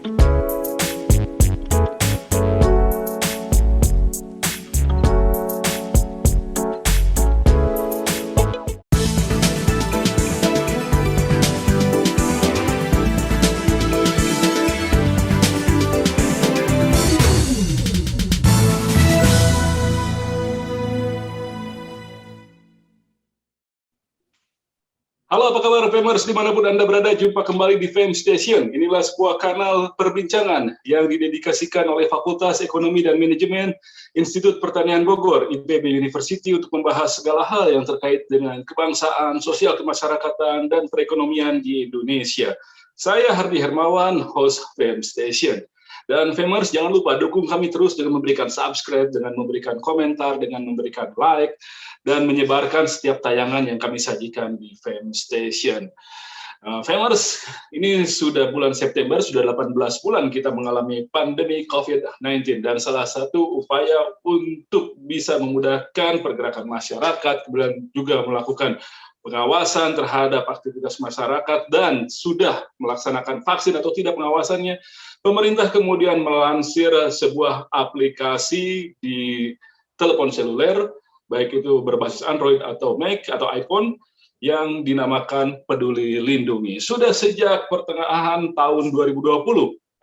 Halo, apa kabar Famers dimanapun Anda berada, jumpa kembali di Fame Station. Inilah sebuah kanal perbincangan yang didedikasikan oleh Fakultas Ekonomi dan Manajemen Institut Pertanian Bogor, IPB University, untuk membahas segala hal yang terkait dengan kebangsaan, sosial kemasyarakatan, dan perekonomian di Indonesia. Saya Hardy Hermawan, host Fame Station. Dan Famers, jangan lupa dukung kami terus dengan memberikan subscribe, dengan memberikan komentar, dengan memberikan like, dan menyebarkan setiap tayangan yang kami sajikan di Fame Station. Famers, ini sudah bulan September, sudah 18 bulan kita mengalami pandemi COVID-19, dan salah satu upaya untuk bisa memudahkan pergerakan masyarakat, kemudian juga melakukan pengawasan terhadap aktivitas masyarakat, dan sudah melaksanakan vaksin atau tidak pengawasannya, pemerintah kemudian melansir sebuah aplikasi di telepon seluler, baik itu berbasis Android atau Mac atau iPhone, yang dinamakan Peduli Lindungi. Sudah sejak pertengahan tahun 2020,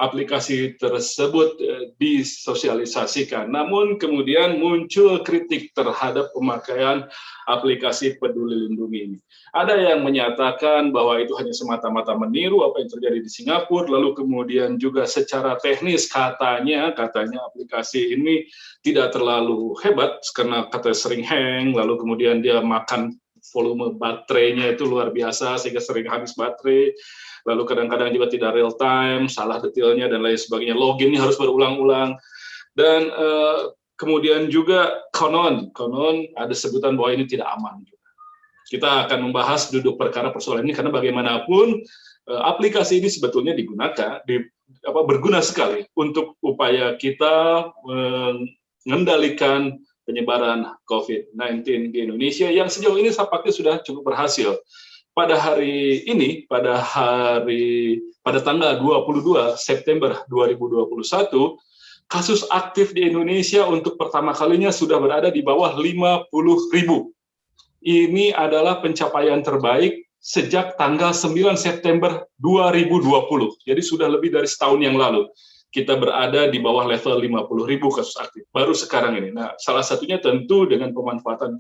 aplikasi tersebut disosialisasikan. Namun kemudian muncul kritik terhadap pemakaian aplikasi Peduli Lindungi ini. Ada yang menyatakan bahwa itu hanya semata-mata meniru apa yang terjadi di Singapura, lalu kemudian juga secara teknis katanya aplikasi ini tidak terlalu hebat karena katanya sering hang, lalu kemudian dia makan volume baterainya itu luar biasa sehingga sering habis baterai, lalu kadang-kadang juga tidak real time, salah detailnya dan lain sebagainya, loginnya harus berulang-ulang, dan kemudian juga konon ada sebutan bahwa ini tidak aman. Kita akan membahas duduk perkara persoalan ini karena bagaimanapun aplikasi ini sebetulnya berguna sekali untuk upaya kita mengendalikan penyebaran COVID-19 di Indonesia yang sejauh ini tampaknya sudah cukup berhasil. Pada hari ini, pada tanggal 22 September 2021, kasus aktif di Indonesia untuk pertama kalinya sudah berada di bawah 50.000. Ini adalah pencapaian terbaik sejak tanggal 9 September 2020. Jadi sudah lebih dari setahun yang lalu kita berada di bawah level 50.000 kasus aktif. Baru sekarang ini. Nah, salah satunya tentu dengan pemanfaatan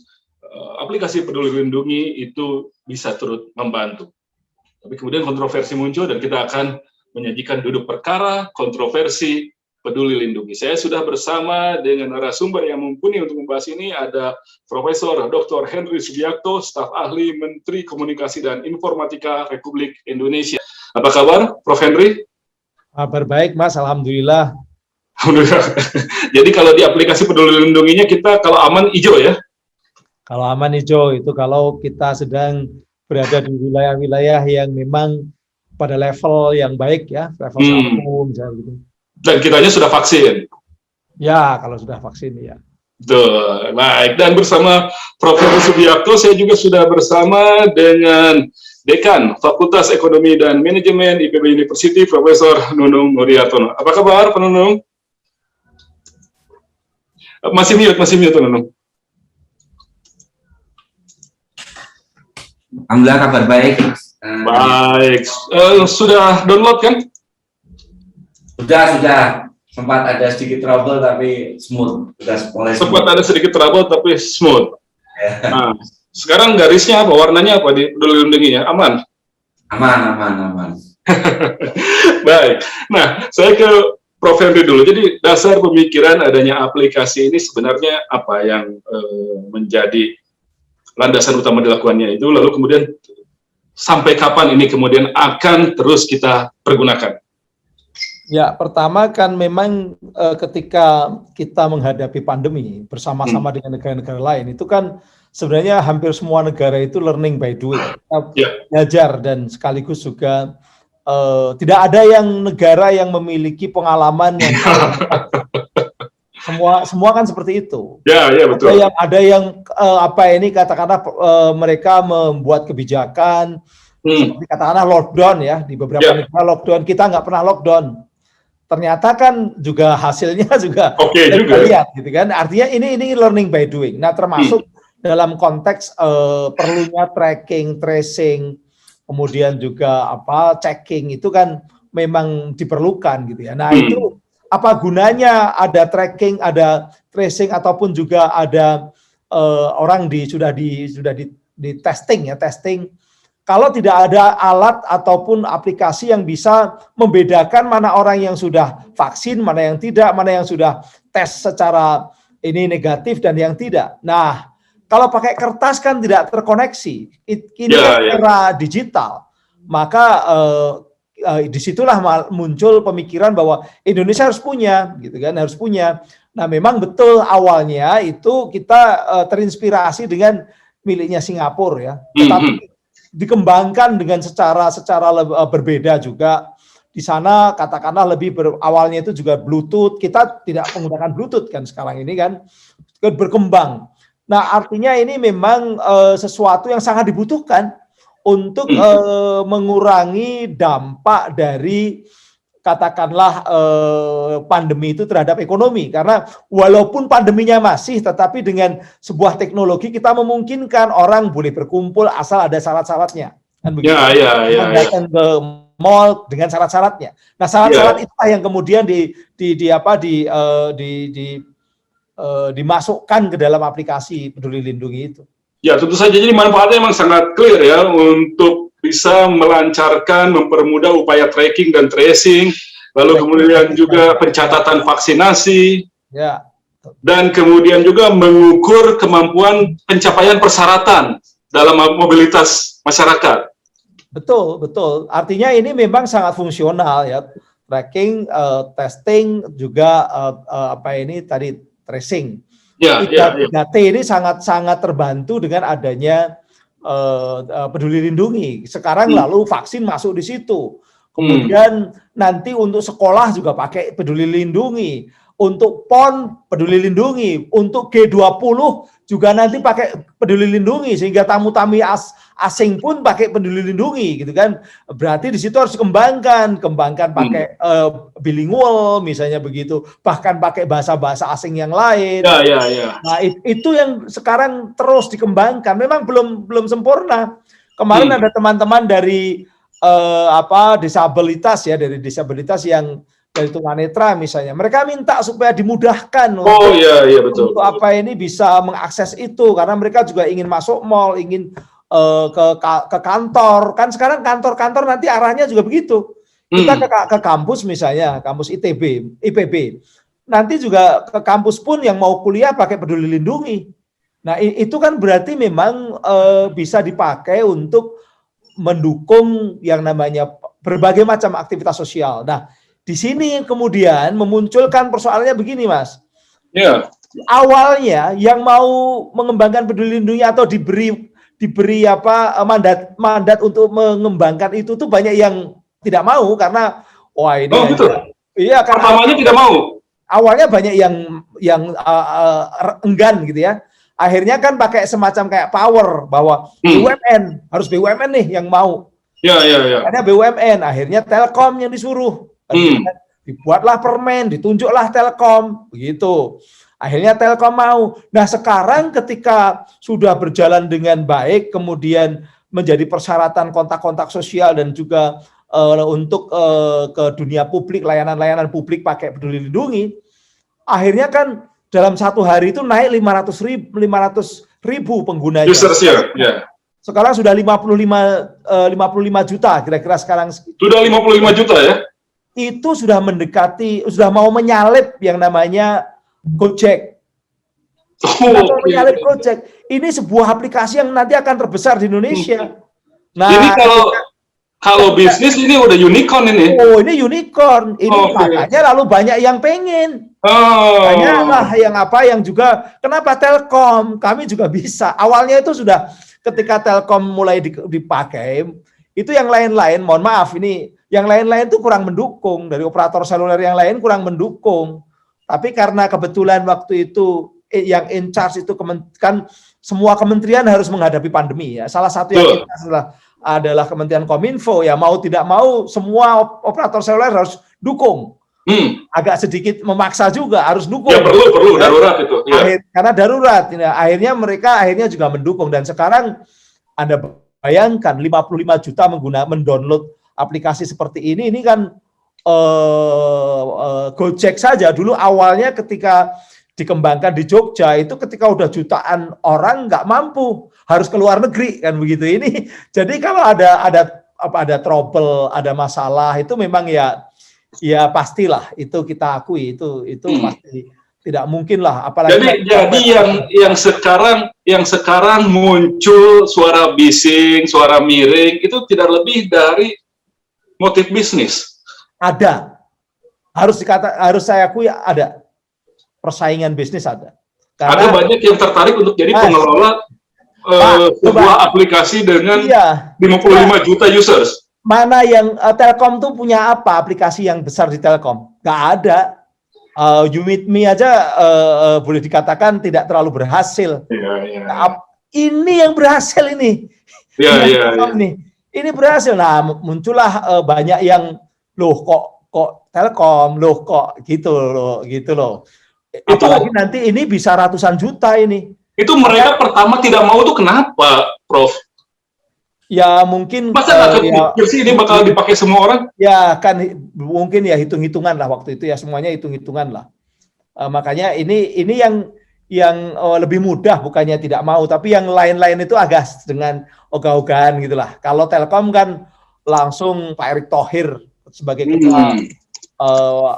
aplikasi Peduli Lindungi itu bisa turut membantu. Tapi kemudian kontroversi muncul dan kita akan menyajikan duduk perkara kontroversi Peduli Lindungi. Saya sudah bersama dengan narasumber yang mumpuni untuk membahas ini, ada Profesor Dr. Henry Subiakto, staf ahli Menteri Komunikasi dan Informatika Republik Indonesia. Apa kabar, Prof. Henry? Kabar baik, Mas. Alhamdulillah. Alhamdulillah. Jadi kalau di aplikasi Peduli Lindunginya kita kalau aman hijau ya? Kalau aman hijau itu kalau kita sedang berada di wilayah-wilayah yang memang pada level yang baik ya, level 1 misalnya gitu. Dan kitanya sudah vaksin? Ya, kalau sudah vaksin ya. Tuh, baik. Dan bersama Prof. Subiakto, saya juga sudah bersama dengan Dekan Fakultas Ekonomi dan Manajemen IPB University, Profesor Nunung Nuriartono. Apa kabar, Pak Nunung? Masih mute, Nunung. Alhamdulillah kabar baik. Baik. Sudah download kan? Sudah. Sempat ada sedikit trouble tapi smooth. Sempat ada sedikit trouble tapi smooth. Ya. Nah, sekarang garisnya apa? Warnanya apa di Peduli Lindunginya? Aman? Aman. Baik. Nah, saya ke Prof. Henry dulu. Jadi dasar pemikiran adanya aplikasi ini sebenarnya apa yang menjadi landasan utama dilakukannya itu, lalu kemudian sampai kapan ini kemudian akan terus kita pergunakan? Ya, pertama kan memang ketika kita menghadapi pandemi bersama-sama dengan negara-negara lain, itu kan sebenarnya hampir semua negara itu learning by doing. Kita belajar dan sekaligus juga tidak ada yang negara yang memiliki pengalaman yang semua kan seperti itu. Ya, betul. Ada yang katakanlah mereka membuat kebijakan seperti katakanlah lockdown ya, di beberapa negara lockdown, kita nggak pernah lockdown. ternyata kan juga hasilnya juga Oke kita juga. lihat gitu kan. Artinya ini learning by doing. Nah, termasuk dalam konteks perlunya tracking, tracing, kemudian juga checking itu kan memang diperlukan gitu ya. Nah, itu apa gunanya ada tracking, ada tracing ataupun juga ada orang sudah di testing ya, testing. Kalau tidak ada alat ataupun aplikasi yang bisa membedakan mana orang yang sudah vaksin, mana yang tidak, mana yang sudah tes secara ini negatif dan yang tidak. Nah, kalau pakai kertas kan tidak terkoneksi. Ini kan era digital. Maka disitulah muncul pemikiran bahwa Indonesia harus punya, gitu kan, harus punya. Nah, memang betul awalnya itu kita terinspirasi dengan miliknya Singapura ya, tetapi dikembangkan dengan secara berbeda juga. Di sana katakanlah awalnya itu juga Bluetooth, kita tidak menggunakan Bluetooth kan sekarang ini kan berkembang. Nah, artinya ini memang sesuatu yang sangat dibutuhkan untuk mengurangi dampak dari katakanlah pandemi itu terhadap ekonomi, karena walaupun pandeminya masih, tetapi dengan sebuah teknologi kita memungkinkan orang boleh berkumpul asal ada syarat-syaratnya, kan begitu? Datang ke mall dengan syarat-syaratnya. Nah, syarat-syarat itulah yang kemudian dimasukkan ke dalam aplikasi Peduli Lindungi itu. Ya, tentu saja. Jadi manfaatnya memang sangat clear ya untuk bisa melancarkan, mempermudah upaya tracking dan tracing, lalu kemudian juga pencatatan vaksinasi, dan kemudian juga mengukur kemampuan pencapaian persyaratan dalam mobilitas masyarakat. Betul, betul. Artinya ini memang sangat fungsional ya, tracking, testing, juga tracing. 3T ini sangat terbantu dengan adanya Peduli Lindungi. Sekarang lalu vaksin masuk di situ. Kemudian nanti untuk sekolah juga pakai Peduli Lindungi. Untuk PON Peduli Lindungi. Untuk G20 juga nanti pakai Peduli Lindungi. Sehingga tamu-tamu asing pun pakai Peduli Lindungi gitu kan. Berarti di situ harus dikembangkan pakai bilingual misalnya begitu. Bahkan pakai bahasa-bahasa asing yang lain. Nah, itu yang sekarang terus dikembangkan. Memang belum sempurna. Kemarin ada teman-teman dari disabilitas ya, dari disabilitas yang dari tunanetra misalnya, mereka minta supaya dimudahkan untuk bisa mengakses itu, karena mereka juga ingin masuk mall, ingin ke kantor. Kan sekarang kantor-kantor nanti arahnya juga begitu. Kita ke kampus misalnya, kampus IPB, nanti juga ke kampus pun yang mau kuliah pakai Peduli Lindungi. Nah, itu kan berarti memang bisa dipakai untuk mendukung yang namanya berbagai macam aktivitas sosial. Nah, di sini kemudian memunculkan persoalannya begini, Mas. Awalnya yang mau mengembangkan Peduli Lindungi atau diberi mandat untuk mengembangkan itu tuh banyak yang tidak mau, karena karena pertamanya tidak mau. Awalnya banyak yang enggan gitu ya. Akhirnya kan pakai semacam kayak power bahwa BUMN, harus BUMN nih yang mau. Karena BUMN, akhirnya Telkom yang disuruh. Dibuatlah permen, ditunjuklah Telkom, begitu. Akhirnya Telkom mau. Nah, sekarang ketika sudah berjalan dengan baik, kemudian menjadi persyaratan kontak-kontak sosial dan juga untuk ke dunia publik, layanan-layanan publik pakai Peduli Lindungi, akhirnya kan dalam satu hari itu naik 500 ribu penggunanya. Sekarang sudah 55 juta kira-kira sekarang. Sudah 55 juta ya? Itu sudah mendekati, sudah mau menyalip yang namanya Gojek. Menyalip Gojek. Ini sebuah aplikasi yang nanti akan terbesar di Indonesia. Nah, ini kalau bisnis ini udah unicorn ini. Oh, ini unicorn. Ini makanya lalu banyak yang pengen. Banyaklah yang juga. Kenapa Telkom? Kami juga bisa. Awalnya itu sudah ketika Telkom mulai dipakai, itu yang lain-lain, mohon maaf ini, yang lain-lain itu kurang mendukung, dari operator seluler yang lain kurang mendukung. Tapi karena kebetulan waktu itu yang in charge itu kan semua kementerian harus menghadapi pandemi ya. Salah satu yang adalah Kementerian Kominfo ya, mau tidak mau semua operator seluler harus dukung agak sedikit memaksa juga harus dukung. Ya perlu darurat itu. Ya. Karena darurat, akhirnya mereka juga mendukung, dan sekarang Anda bayangkan 55 juta mendownload aplikasi seperti ini kan Gojek saja dulu awalnya ketika dikembangkan di Jogja itu ketika udah jutaan orang nggak mampu, harus ke luar negeri kan begitu. Ini jadi kalau ada trouble, ada masalah itu memang ya pastilah itu kita akui itu pasti tidak mungkin lah, apalagi jadi yang sekarang muncul suara bising, suara miring itu tidak lebih dari motif bisnis. Harus saya akui ada persaingan bisnis ada. Karena ada banyak yang tertarik untuk jadi pengelola sebuah aplikasi dengan 55 juta users. Mana yang Telkom tuh punya apa aplikasi yang besar di Telkom? Nggak ada. You Meet Me aja boleh dikatakan tidak terlalu berhasil. Ini yang berhasil ini. Ini berhasil. Nah, muncullah banyak yang kok Telkom, kok gitu loh. Apalagi nanti ini bisa ratusan juta ini. Itu mereka pertama tidak mau tuh kenapa, Prof? Ya mungkin masa ini bakal dipakai semua orang? Ya kan mungkin ya hitung-hitungan lah waktu itu ya, semuanya hitung-hitungan lah. Makanya ini yang lebih mudah, bukannya tidak mau, tapi yang lain-lain itu agak dengan ogah-ogahan gitulah. Kalau Telkom kan langsung Pak Erick Thohir sebagai ketua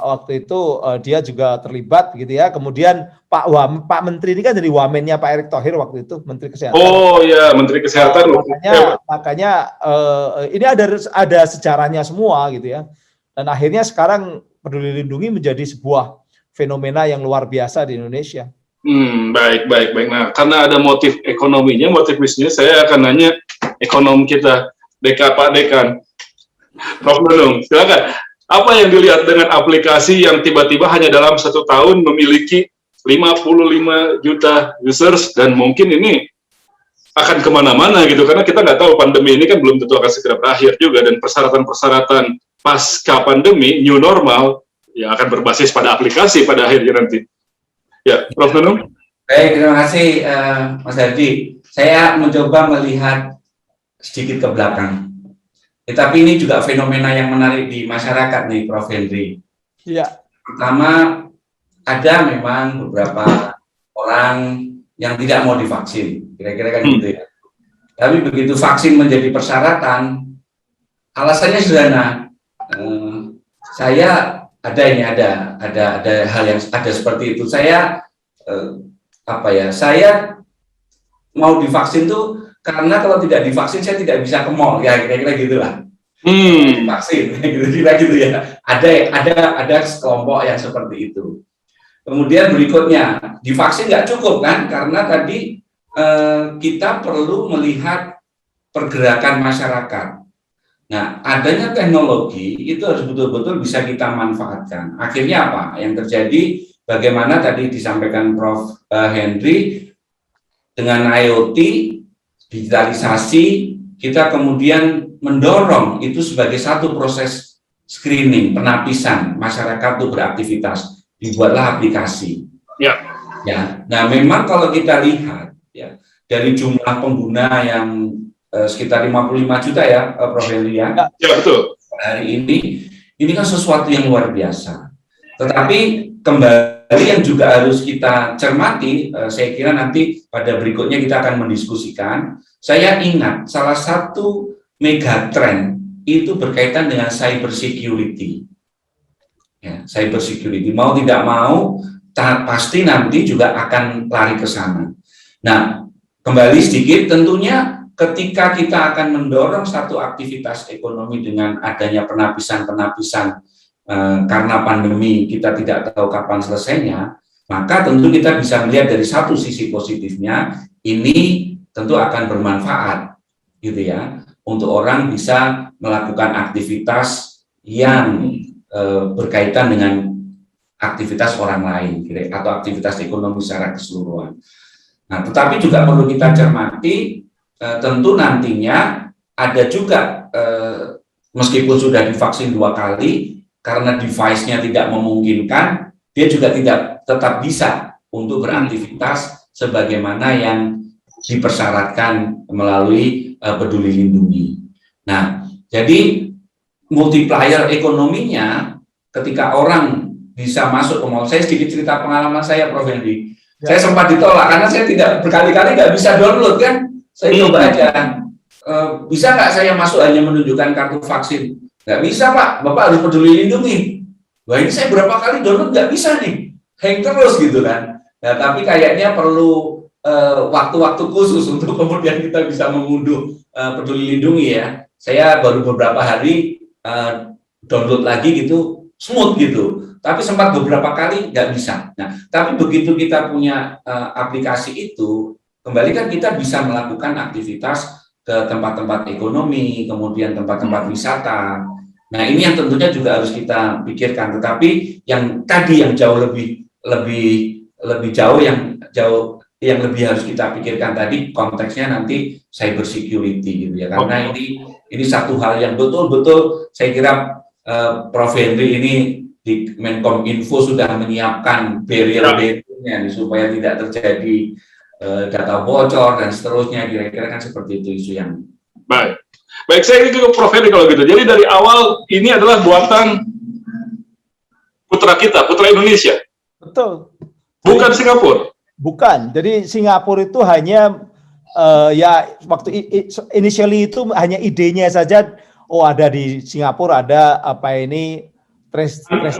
waktu itu dia juga terlibat gitu ya. Kemudian Pak Menteri ini kan jadi wamennya Pak Erick Thohir waktu itu, Menteri Kesehatan. Oh ya, Menteri Kesehatan. Makanya ini ada sejarahnya semua gitu ya. Dan akhirnya sekarang Peduli Lindungi menjadi sebuah fenomena yang luar biasa di Indonesia. Baik. Nah, karena ada motif ekonominya, motif bisnis, saya akan nanya ekonom kita, Pak Dekan. Prof Nunung, silakan. Apa yang dilihat dengan aplikasi yang tiba-tiba hanya dalam 1 tahun memiliki 55 juta users, dan mungkin ini akan kemana-mana gitu, karena kita nggak tahu pandemi ini kan belum tentu akan segera berakhir juga, dan persyaratan-persyaratan pasca pandemi, new normal, yang akan berbasis pada aplikasi pada akhirnya nanti. Ya, Prof. Nunung. Baik, terima kasih Mas Hadi. Saya mencoba melihat sedikit ke belakang. Tapi ini juga fenomena yang menarik di masyarakat nih, Prof. Henry. Iya. Pertama, ada memang beberapa orang yang tidak mau divaksin, kira-kira kan gitu ya. Tapi begitu vaksin menjadi persyaratan, alasannya sederhana. Saya ada hal yang ada seperti itu. Saya saya mau divaksin tuh karena kalau tidak divaksin saya tidak bisa ke mall, ya kira-kira gitulah. Vaksin, kira-kira gitu ya. Ada kelompok yang seperti itu. Kemudian berikutnya, divaksin nggak cukup kan? Karena tadi kita perlu melihat pergerakan masyarakat. Nah, adanya teknologi itu harus betul-betul bisa kita manfaatkan. Akhirnya apa? Yang terjadi, bagaimana tadi disampaikan Prof. Henry, dengan IoT, digitalisasi, kita kemudian mendorong itu sebagai satu proses screening, penapisan masyarakat untuk beraktivitas, dibuatlah aplikasi. Nah, memang kalau kita lihat ya dari jumlah pengguna yang sekitar 55 juta ya, Prof. Henry ya. Ya, betul. Hari ini kan sesuatu yang luar biasa. Tetapi kembali yang juga harus kita cermati, saya kira nanti pada berikutnya kita akan mendiskusikan. Saya ingat salah satu megatrend itu berkaitan dengan cyber security. Ya, cyber security mau tidak mau pasti nanti juga akan lari ke sana. Nah, kembali sedikit, tentunya ketika kita akan mendorong satu aktivitas ekonomi dengan adanya penapisan-penapisan karena pandemi kita tidak tahu kapan selesainya, maka tentu kita bisa melihat dari satu sisi positifnya, ini tentu akan bermanfaat gitu ya, untuk orang bisa melakukan aktivitas yang berkaitan dengan aktivitas orang lain atau aktivitas ekonomi secara keseluruhan. Nah, tetapi juga perlu kita cermati, tentu nantinya ada juga meskipun sudah divaksin 2 kali, karena device-nya tidak memungkinkan, dia juga tetap bisa untuk beraktivitas sebagaimana yang dipersyaratkan melalui Peduli Lindungi. Nah, jadi multiplier ekonominya ketika orang bisa masuk ke mall. Saya sedikit cerita pengalaman saya, Prof. Hendy. Saya sempat ditolak karena saya tidak berkali-kali nggak bisa download kan. Saya coba aja. Bisa nggak saya masuk hanya menunjukkan kartu vaksin? Nggak bisa, Pak. Bapak harus Peduli Lindungi. Wah, ini saya berapa kali download nggak bisa nih. Hang terus gitu kan. Nah, tapi kayaknya perlu waktu-waktu khusus untuk kemudian kita bisa mengunduh Peduli Lindungi ya. Saya baru beberapa hari download lagi gitu, smooth gitu. Tapi sempat beberapa kali nggak bisa. Nah, tapi begitu kita punya aplikasi itu, kembali kan kita bisa melakukan aktivitas ke tempat-tempat ekonomi, kemudian tempat-tempat wisata. Nah, ini yang tentunya juga harus kita pikirkan. Tetapi yang tadi yang jauh lebih jauh yang lebih harus kita pikirkan tadi konteksnya nanti cyber security gitu ya. Karena ini satu hal yang betul-betul saya kira Prof. Hendy ini di Menkominfo sudah menyiapkan barrier-barriernya supaya tidak terjadi data bocor dan seterusnya, kira-kira kan seperti itu isu yang baik. Saya ini ke Prof. Hendy kalau gitu. Jadi dari awal ini adalah buatan putra kita, putra Indonesia. Betul. Bukan Singapura. Bukan. Jadi Singapura itu hanya ya waktu initially itu hanya idenya saja. Oh, ada di Singapura ada apa ini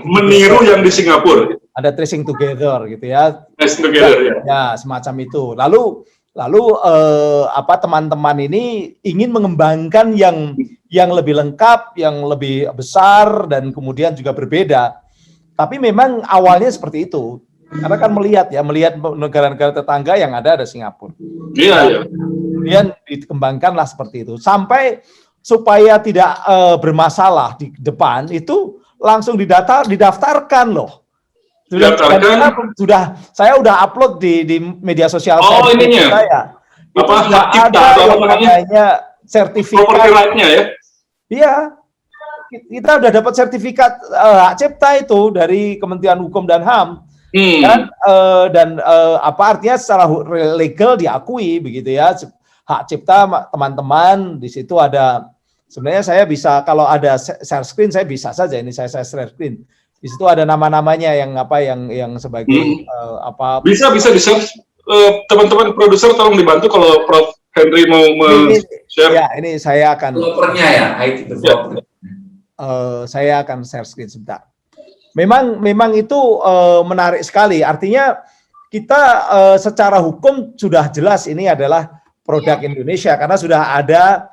meniru yang di Singapura. Ada tracing together gitu ya. Tracing together ya. Ya, semacam itu. Lalu teman-teman ini ingin mengembangkan yang lebih lengkap, yang lebih besar dan kemudian juga berbeda. Tapi memang awalnya seperti itu. Karena kan melihat negara-negara tetangga yang ada Singapura. Iya. Kemudian dikembangkanlah seperti itu. Sampai supaya tidak bermasalah di depan itu langsung didaftarkan loh. Saya udah upload di media sosial saya. Saya. Itu ada yang namanya sertifikat. Property right-nya ya? Iya. Kita udah dapat sertifikat hak cipta itu dari Kementerian Hukum dan HAM. Dan artinya secara legal diakui begitu ya, hak cipta teman-teman. Di situ ada, sebenarnya saya bisa kalau ada share screen saya bisa saja ini saya share screen. Di situ ada nama-namanya yang sebagai bisa di-share. Teman-teman produser tolong dibantu kalau Prof. Hendy mau share. Ya, ini saya akan developernya ya, IT developer. Saya akan share screen sebentar. Memang itu menarik sekali. Artinya kita secara hukum sudah jelas ini adalah produk Indonesia karena sudah ada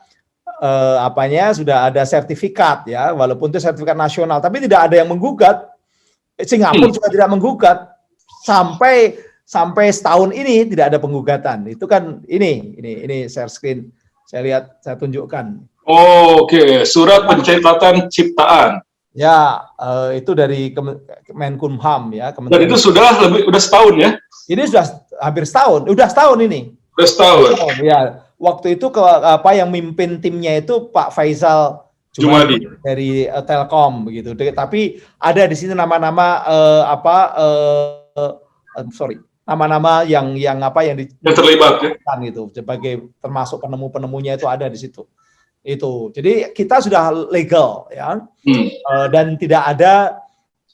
sudah ada sertifikat ya, walaupun itu sertifikat nasional, tapi tidak ada yang menggugat. Singapura juga tidak menggugat sampai setahun ini tidak ada penggugatan. Itu kan ini share screen. Saya lihat, saya tunjukkan. Oke, surat pencatatan ciptaan. Ya, itu dari Menkumham ya. Dan itu sudah setahun ya? Ini sudah hampir setahun. Udah setahun ini. Udah setahun. Ya, waktu itu yang mimpin timnya itu Pak Faisal Jumadi dari Telkom begitu. Tapi ada di sini nama-nama nama-nama yang terlibat ya. Gitu sebagai termasuk penemu-penemunya itu ada di situ. Itu. Jadi kita sudah legal ya. Dan tidak ada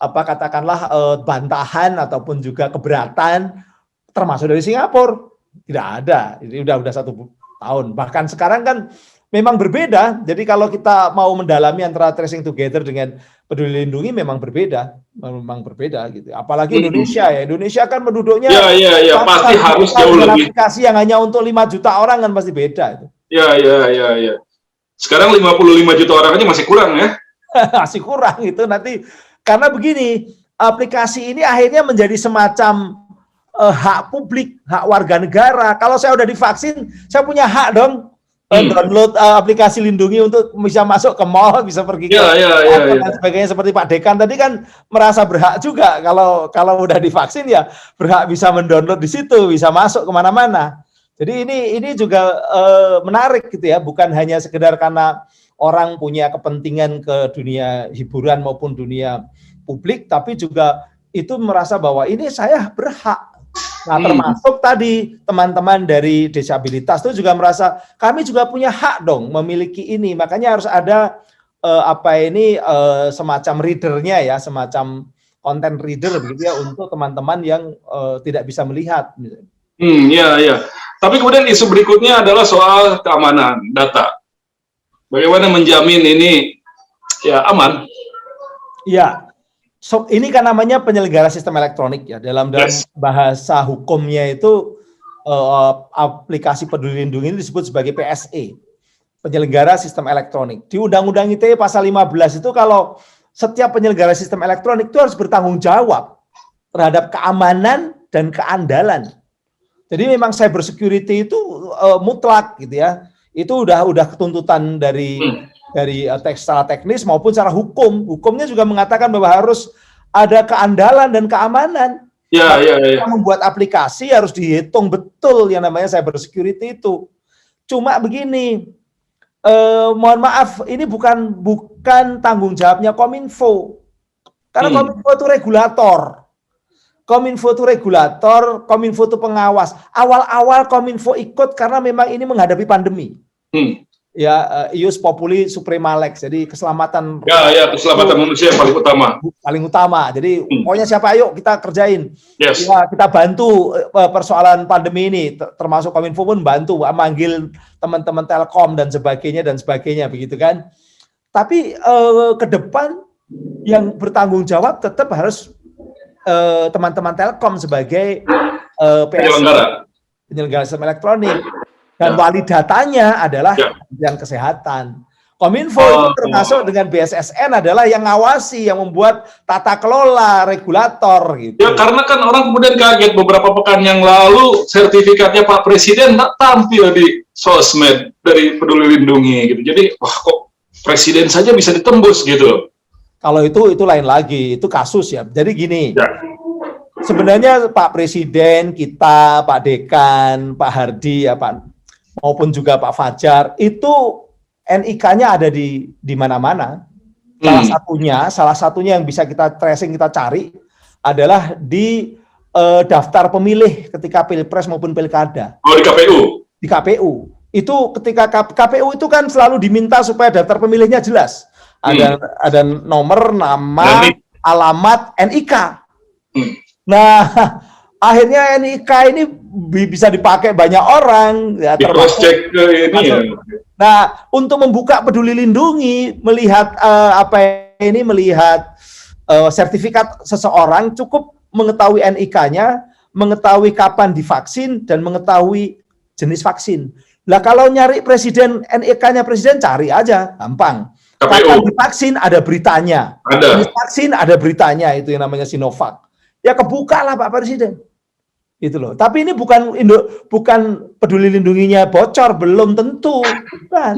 katakanlah bantahan ataupun juga keberatan termasuk dari Singapura. Tidak ada. Ini udah 1 tahun. Bahkan sekarang kan memang berbeda. Jadi kalau kita mau mendalami antara tracing together dengan Peduli Lindungi memang berbeda gitu. Apalagi Indonesia ya. Indonesia kan penduduknya pasti harus jauh lebih. Aplikasi yang hanya untuk 5 juta orang kan pasti beda itu. Ya. Sekarang 55 juta orang aja masih kurang ya. Masih kurang itu nanti karena begini, aplikasi ini akhirnya menjadi semacam hak publik, hak warga negara. Kalau saya udah divaksin, saya punya hak dong download aplikasi Lindungi untuk bisa masuk ke mall, bisa pergi ke dan sebagainya. Seperti Pak Dekan tadi kan merasa berhak juga kalau udah divaksin ya berhak bisa mendownload di situ, bisa masuk kemana-mana. Jadi ini juga menarik gitu ya, bukan hanya sekedar karena orang punya kepentingan ke dunia hiburan maupun dunia publik, tapi juga itu merasa bahwa ini saya berhak. Nah, termasuk tadi teman-teman dari disabilitas itu juga merasa kami juga punya hak dong memiliki ini. Makanya harus ada semacam readernya ya, semacam content reader begitu ya untuk teman-teman yang tidak bisa melihat. Ya. Tapi kemudian isu berikutnya adalah soal keamanan data. Bagaimana menjamin ini ya aman? Ya, ini kan namanya penyelenggara sistem elektronik ya. Dalam bahasa hukumnya itu aplikasi Peduli Lindungi ini disebut sebagai PSE, penyelenggara sistem elektronik. Di Undang-Undang ITE pasal 15 itu kalau setiap penyelenggara sistem elektronik itu harus bertanggung jawab terhadap keamanan dan keandalan. Jadi memang cyber security itu mutlak gitu ya. Itu udah ketuntutan dari secara teknis maupun secara hukum. Hukumnya juga mengatakan bahwa harus ada keandalan dan keamanan. Ya. Membuat aplikasi harus dihitung betul yang namanya cyber security itu. Cuma begini, mohon maaf, ini bukan tanggung jawabnya Kominfo. Karena Kominfo itu regulator. Kominfo itu pengawas. Awal-awal Kominfo ikut karena memang ini menghadapi pandemi. Ya, ius populi suprema lex. Jadi keselamatan. Ya, keselamatan manusia yang paling utama. Jadi pokoknya siapa, ayo kita kerjain. Yes. Ya, kita bantu persoalan pandemi ini. Termasuk Kominfo pun bantu manggil teman-teman Telkom dan sebagainya begitu kan. Tapi ke depan yang bertanggung jawab tetap harus teman-teman Telkom sebagai penyelenggara sistem elektronik, dan wali datanya adalah Kementerian Kesehatan. Kominfo itu termasuk dengan BSSN adalah yang ngawasi, yang membuat tata kelola, regulator gitu. Ya, karena kan orang kemudian kaget beberapa pekan yang lalu sertifikatnya Pak Presiden tak tampil di sosmed dari Peduli Lindungi gitu. Jadi wah, kok Presiden saja bisa ditembus gitu. Kalau itu lain lagi, itu kasus ya. Jadi gini, sebenarnya Pak Presiden kita, Pak Dekan, Pak Hardi, ya Pak, maupun juga Pak Fajar, itu NIK-nya ada di mana-mana. Salah satunya yang bisa kita tracing, kita cari adalah di daftar pemilih ketika Pilpres maupun Pilkada. Oh, di KPU? Di KPU. Itu ketika KPU itu kan selalu diminta supaya daftar pemilihnya jelas. Ada nomor, nama, alamat, NIK. Nah, akhirnya NIK ini bisa dipakai banyak orang. Ya, termasuk ini ya. Nah, untuk membuka Peduli Lindungi, melihat melihat sertifikat seseorang, cukup mengetahui NIK-nya, mengetahui kapan divaksin, dan mengetahui jenis vaksin. Lah kalau nyari presiden, NIK-nya presiden, cari aja, gampang. Kapan divaksin ada beritanya. Jenis vaksin ada beritanya, itu yang namanya Sinovac. Ya kebuka lah Pak Presiden. Itu loh. Tapi ini bukan Peduli Lindunginya bocor, belum tentu. Bukan.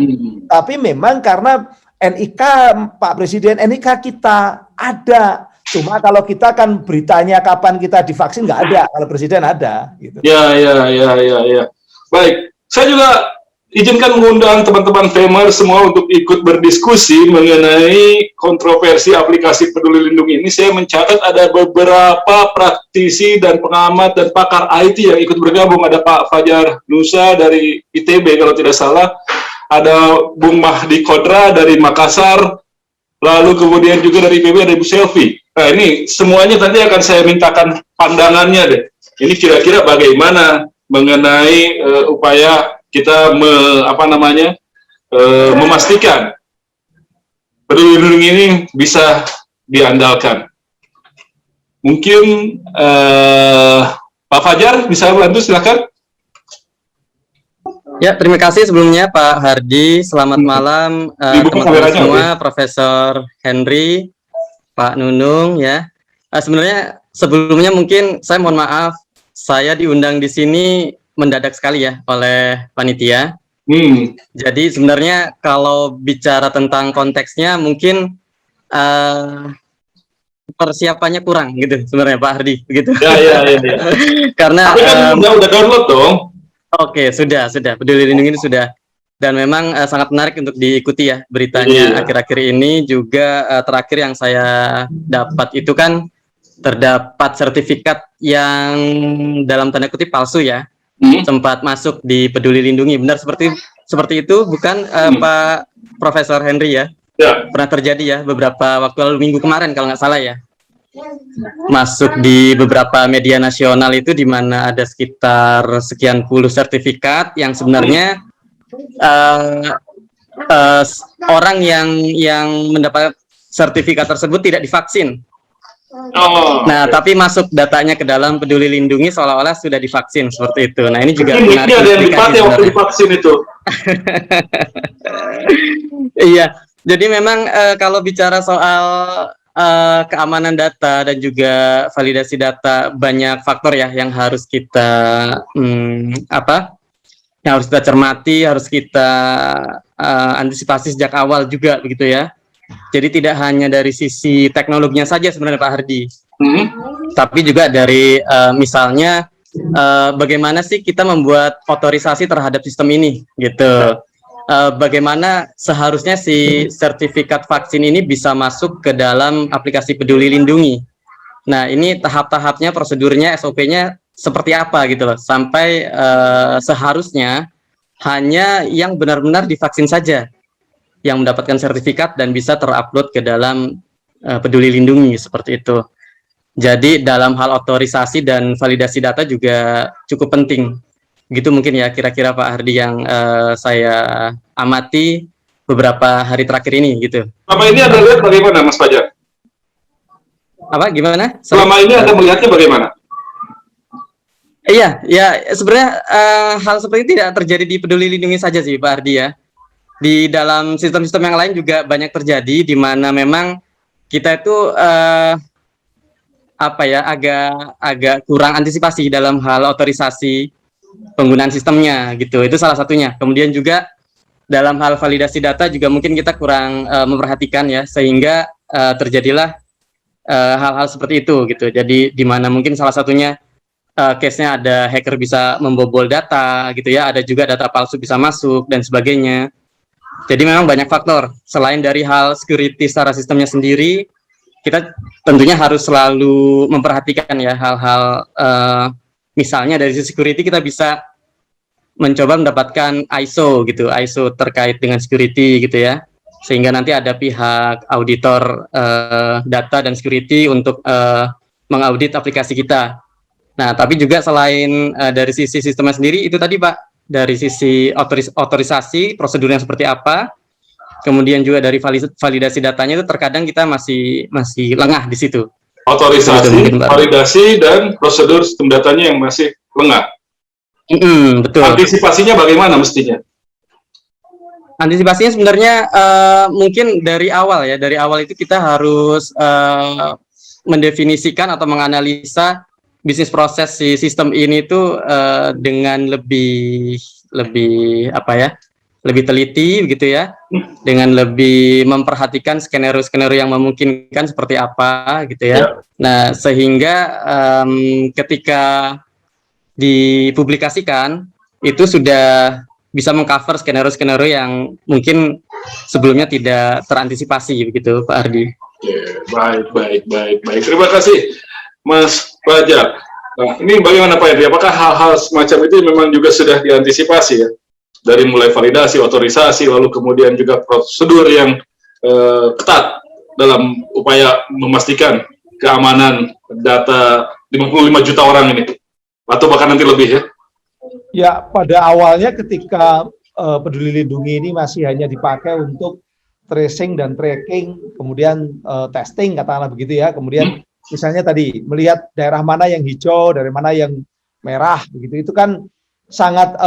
Tapi memang karena NIK Pak Presiden, NIK kita ada. Cuma kalau kita kan beritanya kapan kita divaksin nggak ada. Kalau Presiden ada. Gitu. Ya. Baik. Saya juga izinkan mengundang teman-teman Famer semua untuk ikut berdiskusi mengenai kontroversi aplikasi Peduli Lindungi ini. Saya mencatat ada beberapa praktisi dan pengamat dan pakar IT yang ikut bergabung. Ada Pak Fajar Nusa dari ITB kalau tidak salah, ada Bung Mahdi Kodra dari Makassar, lalu kemudian juga dari IPB ada Ibu Selvi. Nah ini semuanya tadi akan saya mintakan pandangannya deh. Ini kira-kira bagaimana mengenai upaya kita memastikan Peduli Lindungi ini bisa diandalkan. Mungkin Pak Fajar bisa bantu, silakan. Ya, terima kasih sebelumnya Pak Hardi. Selamat malam teman-teman semua, Profesor Henry, Pak Nunung ya. Sebenarnya sebelumnya mungkin saya mohon maaf, saya diundang di sini mendadak sekali ya oleh panitia. Jadi sebenarnya kalau bicara tentang konteksnya mungkin persiapannya kurang gitu sebenarnya Pak Hardi begitu. Ya. Karena tapi kan udah download dong. Oke, sudah Peduli Lindungi ini sudah. dan memang sangat menarik untuk diikuti ya beritanya. Akhir-akhir ini juga terakhir yang saya dapat itu kan terdapat sertifikat yang dalam tanda kutip palsu ya, sempat masuk di Peduli Lindungi. Benar seperti itu bukan Pak Profesor Henry ya? Ya. Pernah terjadi ya beberapa waktu lalu, minggu kemarin kalau nggak salah ya. Masuk di beberapa media nasional itu, di mana ada sekitar sekian puluh sertifikat yang sebenarnya orang yang mendapat sertifikat tersebut tidak divaksin. Nah, tapi masuk datanya ke dalam Peduli Lindungi seolah-olah sudah divaksin seperti itu. Nah, ini juga menarik. Ini ada yang dipakai waktu divaksin itu. Iya, jadi memang kalau bicara soal keamanan data dan juga validasi data, banyak faktor ya yang harus kita yang harus kita cermati, harus kita antisipasi sejak awal juga begitu ya. Jadi tidak hanya dari sisi teknologinya saja sebenarnya Pak Hardy, tapi juga dari misalnya bagaimana sih kita membuat otorisasi terhadap sistem ini gitu. Bagaimana seharusnya si sertifikat vaksin ini bisa masuk ke dalam aplikasi Peduli Lindungi. Nah, ini tahap-tahapnya, prosedurnya, SOP-nya seperti apa gitu loh, sampai seharusnya hanya yang benar-benar divaksin saja yang mendapatkan sertifikat dan bisa terupload ke dalam Peduli Lindungi seperti itu. Jadi dalam hal otorisasi dan validasi data juga cukup penting. Gitu mungkin ya kira-kira Pak Hardy yang saya amati beberapa hari terakhir ini gitu. Selama ini Anda lihat bagaimana Mas Fajar? Apa gimana? Selama ini Anda melihatnya bagaimana? Iya, ya sebenarnya hal seperti ini tidak terjadi di Peduli Lindungi saja sih Pak Hardy ya. Di dalam sistem-sistem yang lain juga banyak terjadi, di mana memang kita itu agak kurang antisipasi dalam hal otorisasi penggunaan sistemnya gitu. Itu salah satunya. Kemudian juga dalam hal validasi data juga mungkin kita kurang memperhatikan ya, sehingga terjadilah hal-hal seperti itu gitu. Jadi di mana mungkin salah satunya case-nya ada hacker bisa membobol data gitu ya, ada juga data palsu bisa masuk dan sebagainya. Jadi memang banyak faktor. Selain dari hal security secara sistemnya sendiri, kita tentunya harus selalu memperhatikan ya hal-hal misalnya dari sisi security kita bisa mencoba mendapatkan ISO gitu, ISO terkait dengan security gitu ya, sehingga nanti ada pihak auditor data dan security untuk mengaudit aplikasi kita. Nah, tapi juga selain dari sisi sistemnya sendiri itu tadi Pak, dari sisi otorisasi prosedurnya seperti apa, kemudian juga dari validasi datanya itu terkadang kita masih lengah di situ. Otorisasi, validasi dan prosedur sistem datanya yang masih lengah. Betul. Antisipasinya bagaimana mestinya? Antisipasinya sebenarnya mungkin dari awal ya, dari awal itu kita harus mendefinisikan atau menganalisa bisnis proses si sistem ini tuh dengan lebih lebih teliti begitu ya, dengan lebih memperhatikan skenario-skenario yang memungkinkan seperti apa gitu ya. Nah, sehingga ketika dipublikasikan itu sudah bisa mengcover skenario-skenario yang mungkin sebelumnya tidak terantisipasi begitu Pak Hardy. Baik. Terima kasih Mas Fajar. Nah, ini bagaimana Pak Henry? Apakah hal-hal semacam itu memang juga sudah diantisipasi ya? Dari mulai validasi, otorisasi, lalu kemudian juga prosedur yang ketat dalam upaya memastikan keamanan data 55 juta orang ini, atau bahkan nanti lebih ya? Ya, pada awalnya ketika Peduli Lindungi ini masih hanya dipakai untuk tracing dan tracking, kemudian testing katakanlah begitu ya, kemudian misalnya tadi melihat daerah mana yang hijau, dari mana yang merah, begitu itu kan sangat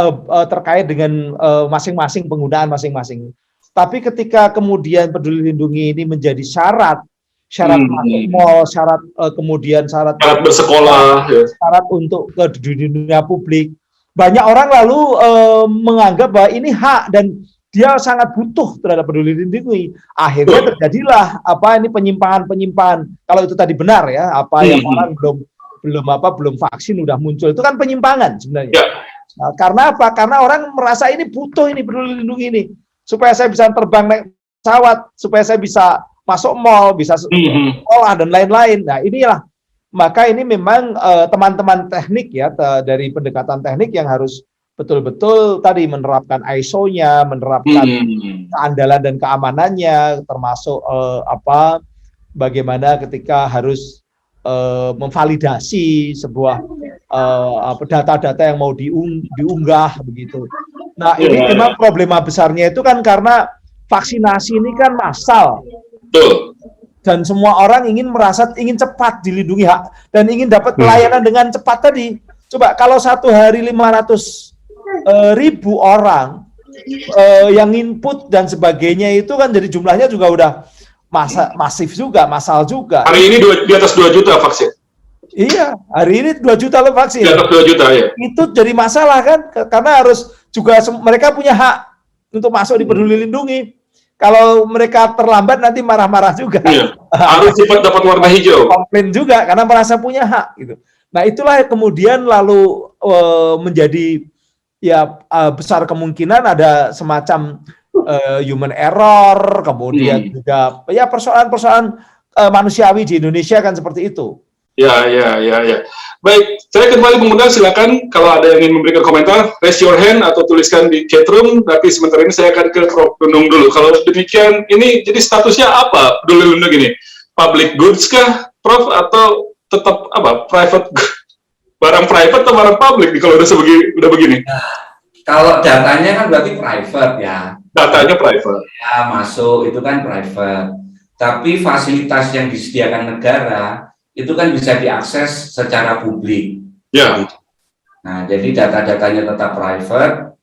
terkait dengan masing-masing penggunaan masing-masing. Tapi ketika kemudian Peduli Lindungi ini menjadi syarat masuk mall, syarat kemudian syarat bersekolah, syarat untuk ke dunia publik, banyak orang lalu menganggap bahwa ini hak dan dia sangat butuh terhadap Peduli Lindungi. Akhirnya terjadilah ini penyimpangan. Kalau itu tadi benar ya, yang orang belum vaksin udah muncul, itu kan penyimpangan sebenarnya. Nah, karena apa? Karena orang merasa ini butuh ini peduli lindungi ini supaya saya bisa terbang naik pesawat, supaya saya bisa masuk mall, bisa sekolah dan lain-lain. Nah, inilah maka ini memang teman-teman teknik ya dari pendekatan teknik yang harus betul-betul tadi menerapkan ISO-nya, menerapkan keandalan dan keamanannya, termasuk bagaimana ketika harus memvalidasi sebuah data-data yang mau diunggah begitu. Nah, ini memang problema besarnya itu kan karena vaksinasi ini kan massal. Dan semua orang ingin cepat dilindungi hak dan ingin dapat pelayanan dengan cepat tadi. Coba kalau satu hari 500.000 orang yang input dan sebagainya itu kan jadi jumlahnya juga udah masif juga, massal juga. Hari ini di atas 2 juta vaksin. Iya, hari ini 2 juta lebih vaksin. Di atas 2 juta ya. Itu jadi masalah kan, karena harus juga mereka punya hak untuk masuk di Peduli Lindungi. Kalau mereka terlambat nanti marah-marah juga. Iya. Harus cepat dapat warna hijau. Komplain juga karena merasa punya hak gitu. Nah, itulah kemudian lalu menjadi ya besar kemungkinan ada semacam human error, kemudian juga ya persoalan-persoalan manusiawi di Indonesia kan seperti itu. Ya. Baik, saya kembali mengundang, silakan kalau ada yang ingin memberikan komentar, raise your hand atau tuliskan di chat room, tapi sementara ini saya akan ke Prof. Nunung dulu. Kalau demikian, ini jadi statusnya apa peduli lindungi ini? Public goods kah, Prof? Atau tetap apa? Private, barang private atau barang public nih kalau udah begini? Nah, kalau datanya kan berarti private ya. Datanya private. Ya, masuk itu kan private. Tapi fasilitas yang disediakan negara itu kan bisa diakses secara publik. Ya. Nah, jadi data-datanya tetap private,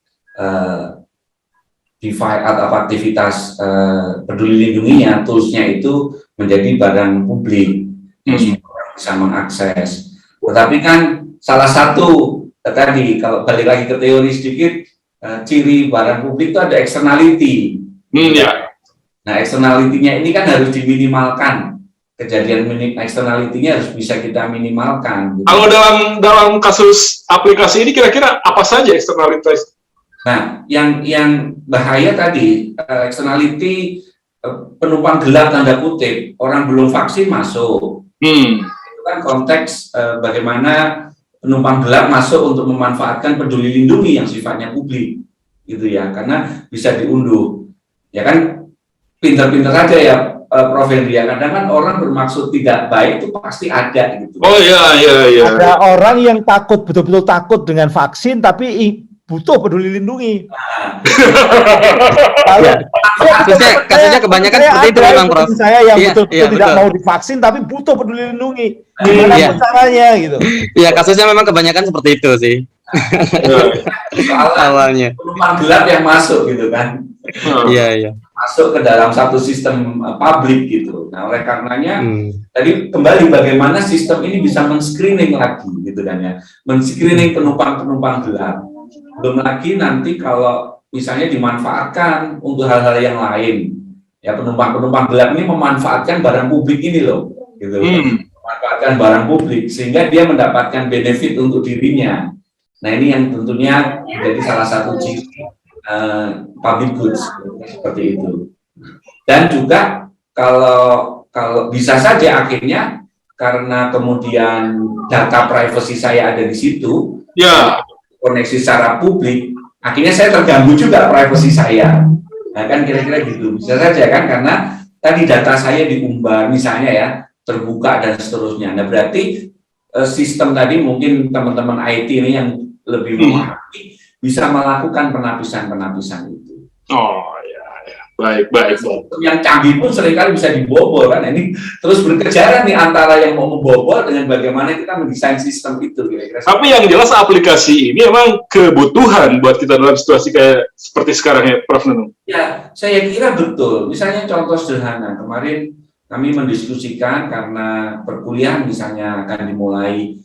device atau aktivitas peduli lindunginya, toolsnya itu menjadi barang publik, terus orang bisa mengakses. Tetapi kan salah satu tadi kalau balik lagi ke teori sedikit, ciri barang publik itu ada externality. Ya. Nah, externality-nya ini kan harus diminimalkan. Kejadian externality-nya harus bisa kita minimalkan. Gitu. Kalau dalam kasus aplikasi ini kira-kira apa saja externalities? Nah, yang bahaya tadi externality penumpang gelap tanda kutip, orang belum vaksin masuk. Itu kan konteks bagaimana penumpang gelap masuk untuk memanfaatkan peduli lindungi yang sifatnya publik, gitu ya, karena bisa diunduh. Ya kan, pinter-pinter saja ya. Prof. Henry, kadang kan orang bermaksud tidak baik itu pasti ada gitu. Oh iya. Ada orang yang betul-betul takut dengan vaksin tapi butuh peduli lindungi. Kasusnya kebanyakan seperti itu memang, Prof. Saya yang betul-betul tidak mau divaksin tapi butuh peduli lindungi. Gimana caranya gitu? Iya, kasusnya memang kebanyakan seperti itu sih. Awalnya penumpang gelap yang masuk gitu kan. Iya. Masuk ke dalam satu sistem publik gitu. Nah, oleh karenanya tadi kembali bagaimana sistem ini bisa men-screening lagi gitu kan ya. Men-screening penumpang-penumpang gelap. Belum lagi nanti kalau misalnya dimanfaatkan untuk hal-hal yang lain. Ya, penumpang-penumpang gelap ini memanfaatkan barang publik ini loh, gitu. Memanfaatkan barang publik sehingga dia mendapatkan benefit untuk dirinya. Nah, ini yang tentunya menjadi salah satu ciri public goods seperti itu. Dan juga kalau bisa saja akhirnya karena kemudian data privacy saya ada di situ, ya, koneksi secara publik, akhirnya saya terganggu juga privacy saya. Nah, kan kira-kira gitu. Bisa saja kan karena tadi data saya diumbar misalnya ya, terbuka dan seterusnya. Nah, berarti sistem tadi mungkin teman-teman IT ini yang lebih memahami bisa melakukan penapisan itu. Oh ya. Baik. Yang canggih pun seringkali bisa dibobol kan. Ini terus berkejaran nih antara yang mau membobol dengan bagaimana kita mendesain sistem itu kira-kira. Tapi yang jelas aplikasi ini emang kebutuhan buat kita dalam situasi kayak seperti sekarang ya, Prof. Nunung. Ya, saya kira betul. Misalnya contoh sederhana, kemarin kami mendiskusikan karena perkuliahan misalnya akan dimulai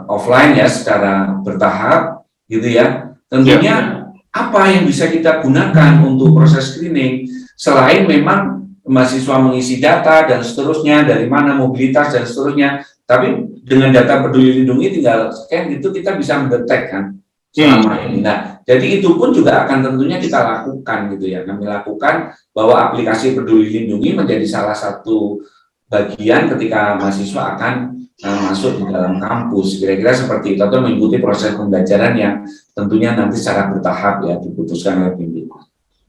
offline ya secara bertahap gitu ya. Tentunya apa yang bisa kita gunakan untuk proses screening selain memang mahasiswa mengisi data dan seterusnya, dari mana mobilitas dan seterusnya, tapi dengan data peduli lindungi tinggal scan itu kita bisa mendetek kan selama ini. Nah, jadi itu pun juga akan tentunya kita lakukan gitu ya. Kami lakukan bahwa aplikasi Peduli Lindungi menjadi salah satu bagian ketika mahasiswa akan masuk di dalam kampus. Kira-kira seperti itu, atau mengikuti proses pembelajaran yang tentunya nanti secara bertahap ya diputuskan oleh pimpinan.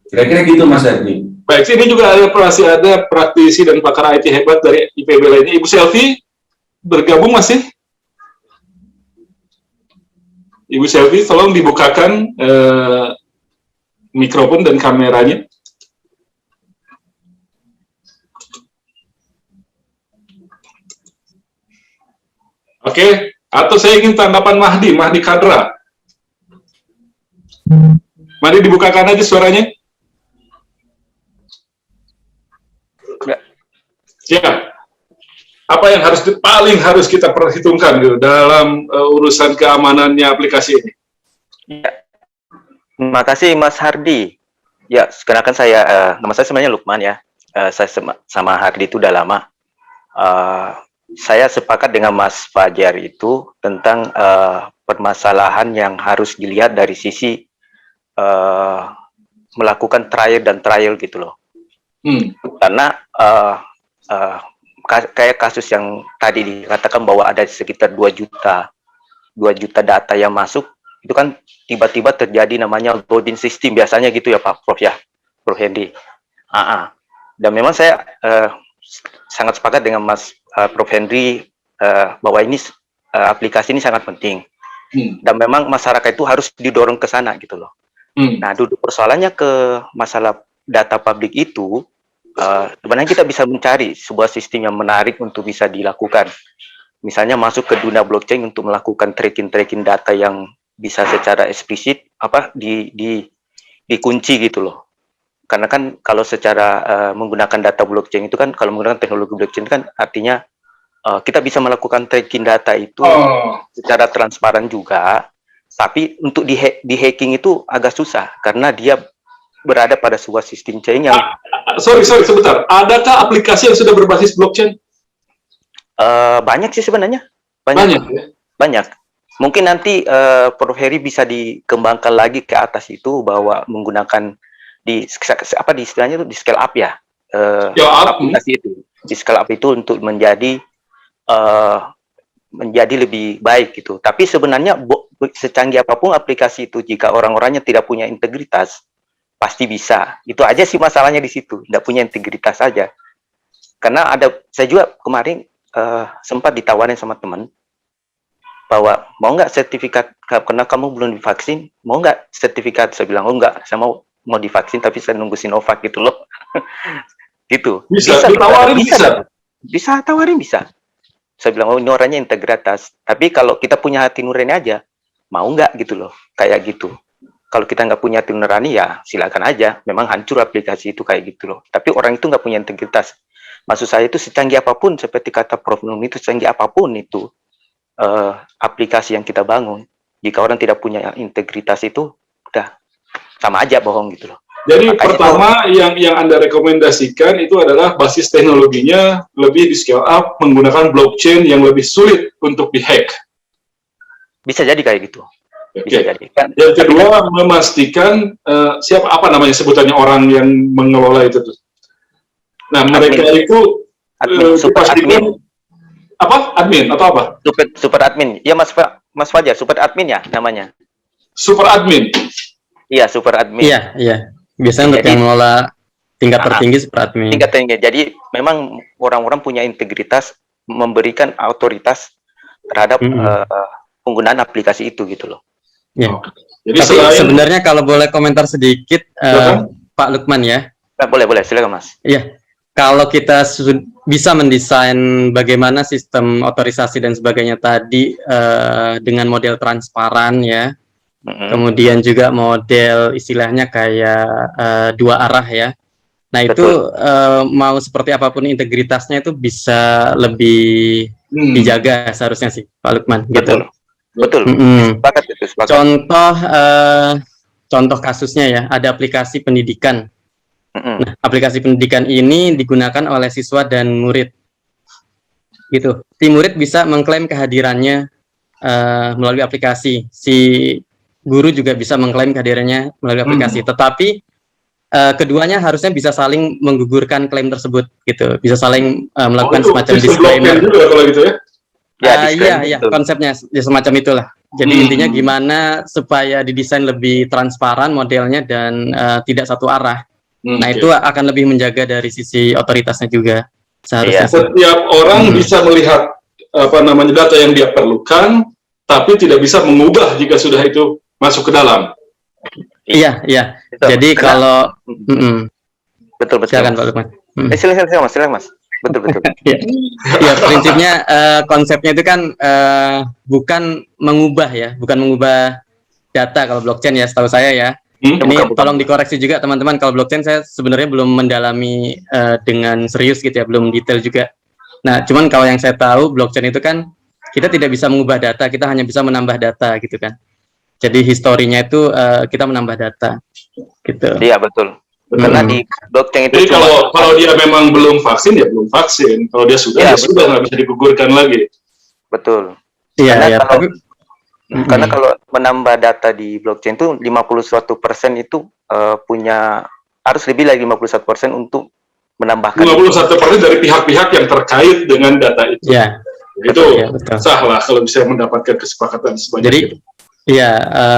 Kira-kira gitu Mas Ardi. Baik, ini juga masih ada praktisi dan pakar IT hebat dari IPB lainnya. Ibu Selvi bergabung masih? Ibu Selvi, tolong dibukakan mikrofon dan kameranya. Oke, atau saya ingin tanggapan Mahdi Kadra. Mahdi, dibukakan aja suaranya. Ya, apa yang paling harus kita perhitungkan gitu, dalam urusan keamanannya aplikasi ini? Ya. Terima kasih Mas Hardi. Ya, sekarang kan nama saya sebenarnya Lukman ya. Saya sama Hardi itu udah lama. Saya sepakat dengan Mas Fajar itu tentang permasalahan yang harus dilihat dari sisi melakukan trial gitu loh. Karena kayak kasus yang tadi dikatakan bahwa ada sekitar 2 juta data yang masuk, itu kan tiba-tiba terjadi namanya loading system biasanya gitu ya Pak Prof ya, Prof Hendy. Dan memang saya sangat sepakat dengan Mas Prof Henry bahwa ini aplikasi ini sangat penting. Dan memang masyarakat itu harus didorong ke sana gitu loh. Nah, duduk persoalannya ke masalah data publik itu, sebenarnya kita bisa mencari sebuah sistem yang menarik untuk bisa dilakukan. Misalnya masuk ke dunia blockchain untuk melakukan tracking data yang bisa secara eksplisit dikunci gitu loh. Karena kan kalau secara menggunakan data blockchain itu kan, kalau menggunakan teknologi blockchain itu kan artinya kita bisa melakukan tracking data itu secara transparan juga. Tapi untuk di hacking itu agak susah karena dia berada pada sebuah sistem chain yang sorry sebentar. Adakah aplikasi yang sudah berbasis blockchain? Banyak sih sebenarnya. Banyak. Mungkin nanti Prof Heri bisa dikembangkan lagi ke atas itu bahwa menggunakan di istilahnya itu di scale up ya. Aplikasi itu di scale up itu untuk menjadi lebih baik gitu. Tapi sebenarnya secanggih apapun aplikasi itu, jika orang-orangnya tidak punya integritas, pasti bisa. Itu aja sih masalahnya di situ, tidak punya integritas aja. Karena saya juga kemarin sempat ditawarin sama teman bahwa mau nggak sertifikat karena kamu belum divaksin, mau nggak sertifikat? Saya bilang oh nggak, saya mau divaksin tapi saya nunggu Sinovac gitu loh. Gitu. Bisa tawarin bisa. Saya bilang oh ini orangnya integritas. Tapi kalau kita punya hati nurani aja, mau nggak gitu loh, kayak gitu. Kalau kita nggak punya hati nurani ya silakan aja. Memang hancur aplikasi itu kayak gitu loh. Tapi orang itu nggak punya integritas. Maksud saya itu secanggih apapun, seperti kata Prof Nunung itu, secanggih apapun itu aplikasi yang kita bangun, jika orang tidak punya integritas itu udah sama aja bohong gitu loh. Jadi makanya pertama yang Anda rekomendasikan itu adalah basis teknologinya lebih di scale up menggunakan blockchain yang lebih sulit untuk dihack. Bisa jadi kayak gitu. Bisa jadi. Yang kedua memastikan apa namanya sebutannya orang yang mengelola itu tuh. Nah, mereka itu super admin. Apa? Admin atau apa? Super admin. Ya Mas Fajar, super admin ya namanya. Super admin. Iya, super admin. Iya. Biasanya untuk yang mengelola tingkat tertinggi super admin. Tingkat tertinggi. Jadi memang orang-orang punya integritas memberikan otoritas terhadap penggunaan aplikasi itu gitu loh. Ya. Jadi tapi sebenarnya kalau boleh komentar sedikit Pak Lukman ya. Boleh silakan Mas. Iya. Kalau kita bisa mendesain bagaimana sistem otorisasi dan sebagainya tadi dengan model transparan ya. Kemudian juga model istilahnya kayak 2 arah ya. Nah itu mau seperti apapun integritasnya itu bisa lebih dijaga seharusnya sih Pak Lukman. Gitu. Betul. Sepakat. Contoh kasusnya ya, ada aplikasi pendidikan. Nah, aplikasi pendidikan ini digunakan oleh siswa dan murid. Gitu. Si murid bisa mengklaim kehadirannya melalui aplikasi. Si guru juga bisa mengklaim kehadirannya melalui aplikasi. Tetapi keduanya harusnya bisa saling menggugurkan klaim tersebut gitu, bisa saling melakukan semacam disclaimer. Juga kalau gitu ya? Iya, konsepnya ya semacam itulah. Jadi intinya gimana supaya didesain lebih transparan modelnya dan tidak satu arah. Nah itu akan lebih menjaga dari sisi otoritasnya juga seharusnya. Setiap orang bisa melihat data yang dia perlukan, tapi tidak bisa mengubah jika sudah itu masuk ke dalam. Iya. Jadi kalau betul. Silakan Pak Lukman. Silakan Mas. Betul. Ya, prinsipnya konsepnya itu kan bukan mengubah data kalau blockchain ya, setahu saya ya. Ini tolong dikoreksi juga teman-teman, kalau blockchain saya sebenarnya belum mendalami dengan serius gitu ya, belum detail juga. Nah, cuman kalau yang saya tahu blockchain itu kan kita tidak bisa mengubah data, kita hanya bisa menambah data gitu kan. Jadi historinya itu kita menambah data gitu. Iya, betul. Karena di blockchain itu jadi kalau dia memang belum vaksin, ya belum vaksin. Kalau dia sudah, sudah nggak bisa digugurkan lagi. Betul. Iya. Karena kalau menambah data di blockchain itu 51% itu harus lebih dari 51% untuk menambahkan. 51% dari pihak-pihak yang terkait dengan data itu. Iya. Itu sah lah kalau bisa mendapatkan kesepakatan sebanyak itu. Iya,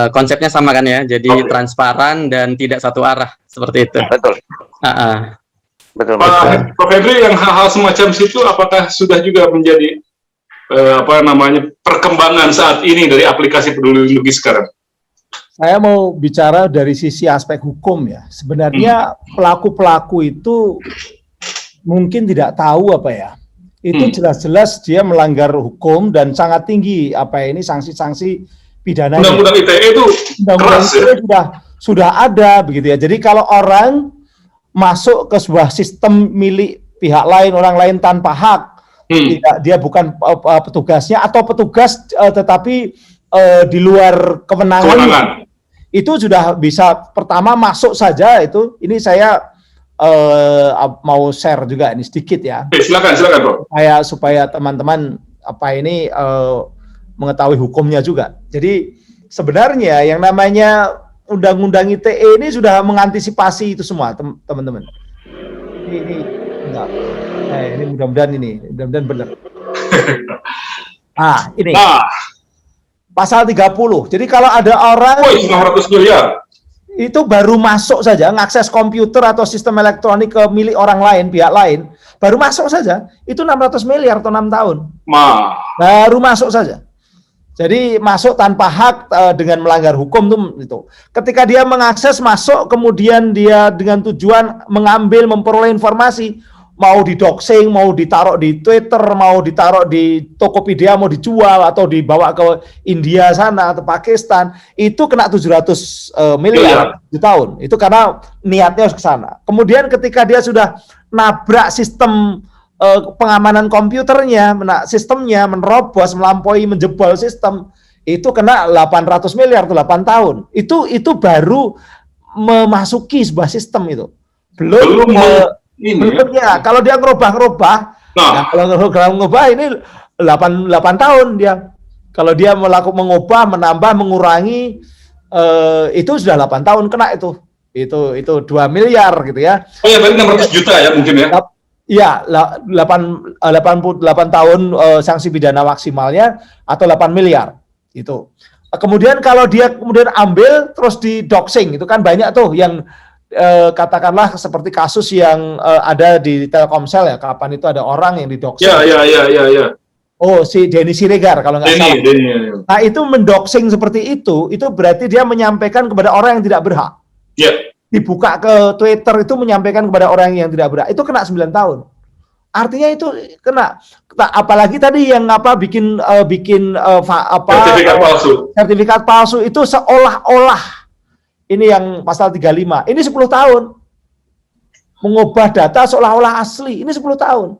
konsepnya sama kan ya. Jadi transparan dan tidak satu arah seperti itu. Betul. Betul. Prof. Henry, yang hal-hal semacam situ apakah sudah juga menjadi perkembangan saat ini dari aplikasi Peduli Lindungi sekarang? Saya mau bicara dari sisi aspek hukum ya. Sebenarnya pelaku-pelaku itu mungkin tidak tahu itu jelas-jelas dia melanggar hukum dan sangat tinggi sanksi-sanksi pidana. Undang-undang ITE itu keras ya? Sudah ada begitu ya. Jadi kalau orang masuk ke sebuah sistem milik pihak lain, orang lain tanpa hak, dia bukan petugasnya atau petugas tetapi di luar kewenangan, itu sudah bisa pertama masuk saja itu. Ini saya mau share juga ini sedikit ya. Silakan Bro. Supaya teman-teman mengetahui hukumnya juga. Jadi sebenarnya yang namanya Undang-Undang ITE ini sudah mengantisipasi itu semua, teman-teman. Ini enggak. Ini mudah-mudahan benar. Ini. Pasal 30. Jadi kalau ada orang 900 miliar. Itu baru masuk saja, ngakses komputer atau sistem elektronik ke milik orang lain, pihak lain, baru masuk saja, itu 600 miliar atau 6 tahun. Baru masuk saja. Jadi masuk tanpa hak dengan melanggar hukum itu. Ketika dia mengakses masuk, kemudian dia dengan tujuan mengambil, memperoleh informasi, mau di-doxing, mau ditaruh di Twitter, mau ditaruh di Tokopedia, mau dijual atau dibawa ke India sana atau Pakistan, itu kena 700 miliar di tahun. Itu karena niatnya harus ke sana. Kemudian ketika dia sudah nabrak sistem pengamanan komputernya, sistemnya menerobos, melampaui, menjebol sistem, itu kena 800 miliar atau 8 tahun. Itu baru memasuki sebuah sistem itu. Belum ya, kalau dia ngerubah-ngerubah, kalau ngerubah ini 8 tahun dia. Kalau dia mengubah, menambah, mengurangi, itu sudah 8 tahun kena itu 2 miliar gitu ya. Oh ya, berarti 600 juta ya mungkin ya? Iya, 88 tahun sanksi pidana maksimalnya atau 8 miliar itu. Kemudian kalau dia kemudian ambil terus di doxing, itu kan banyak tuh yang katakanlah seperti kasus yang ada di Telkomsel ya, kapan itu ada orang yang di doxing. Ya. Oh, si Denny Siregar kalau nggak salah. Nah, itu mendoxing seperti itu berarti dia menyampaikan kepada orang yang tidak berhak. Ya. Dibuka ke Twitter itu menyampaikan kepada orang yang tidak berhak, itu kena 9 tahun. Artinya itu kena. Apalagi tadi yang bikin sertifikat palsu itu seolah-olah ini yang pasal 35. Ini 10 tahun. Mengubah data seolah-olah asli, ini 10 tahun.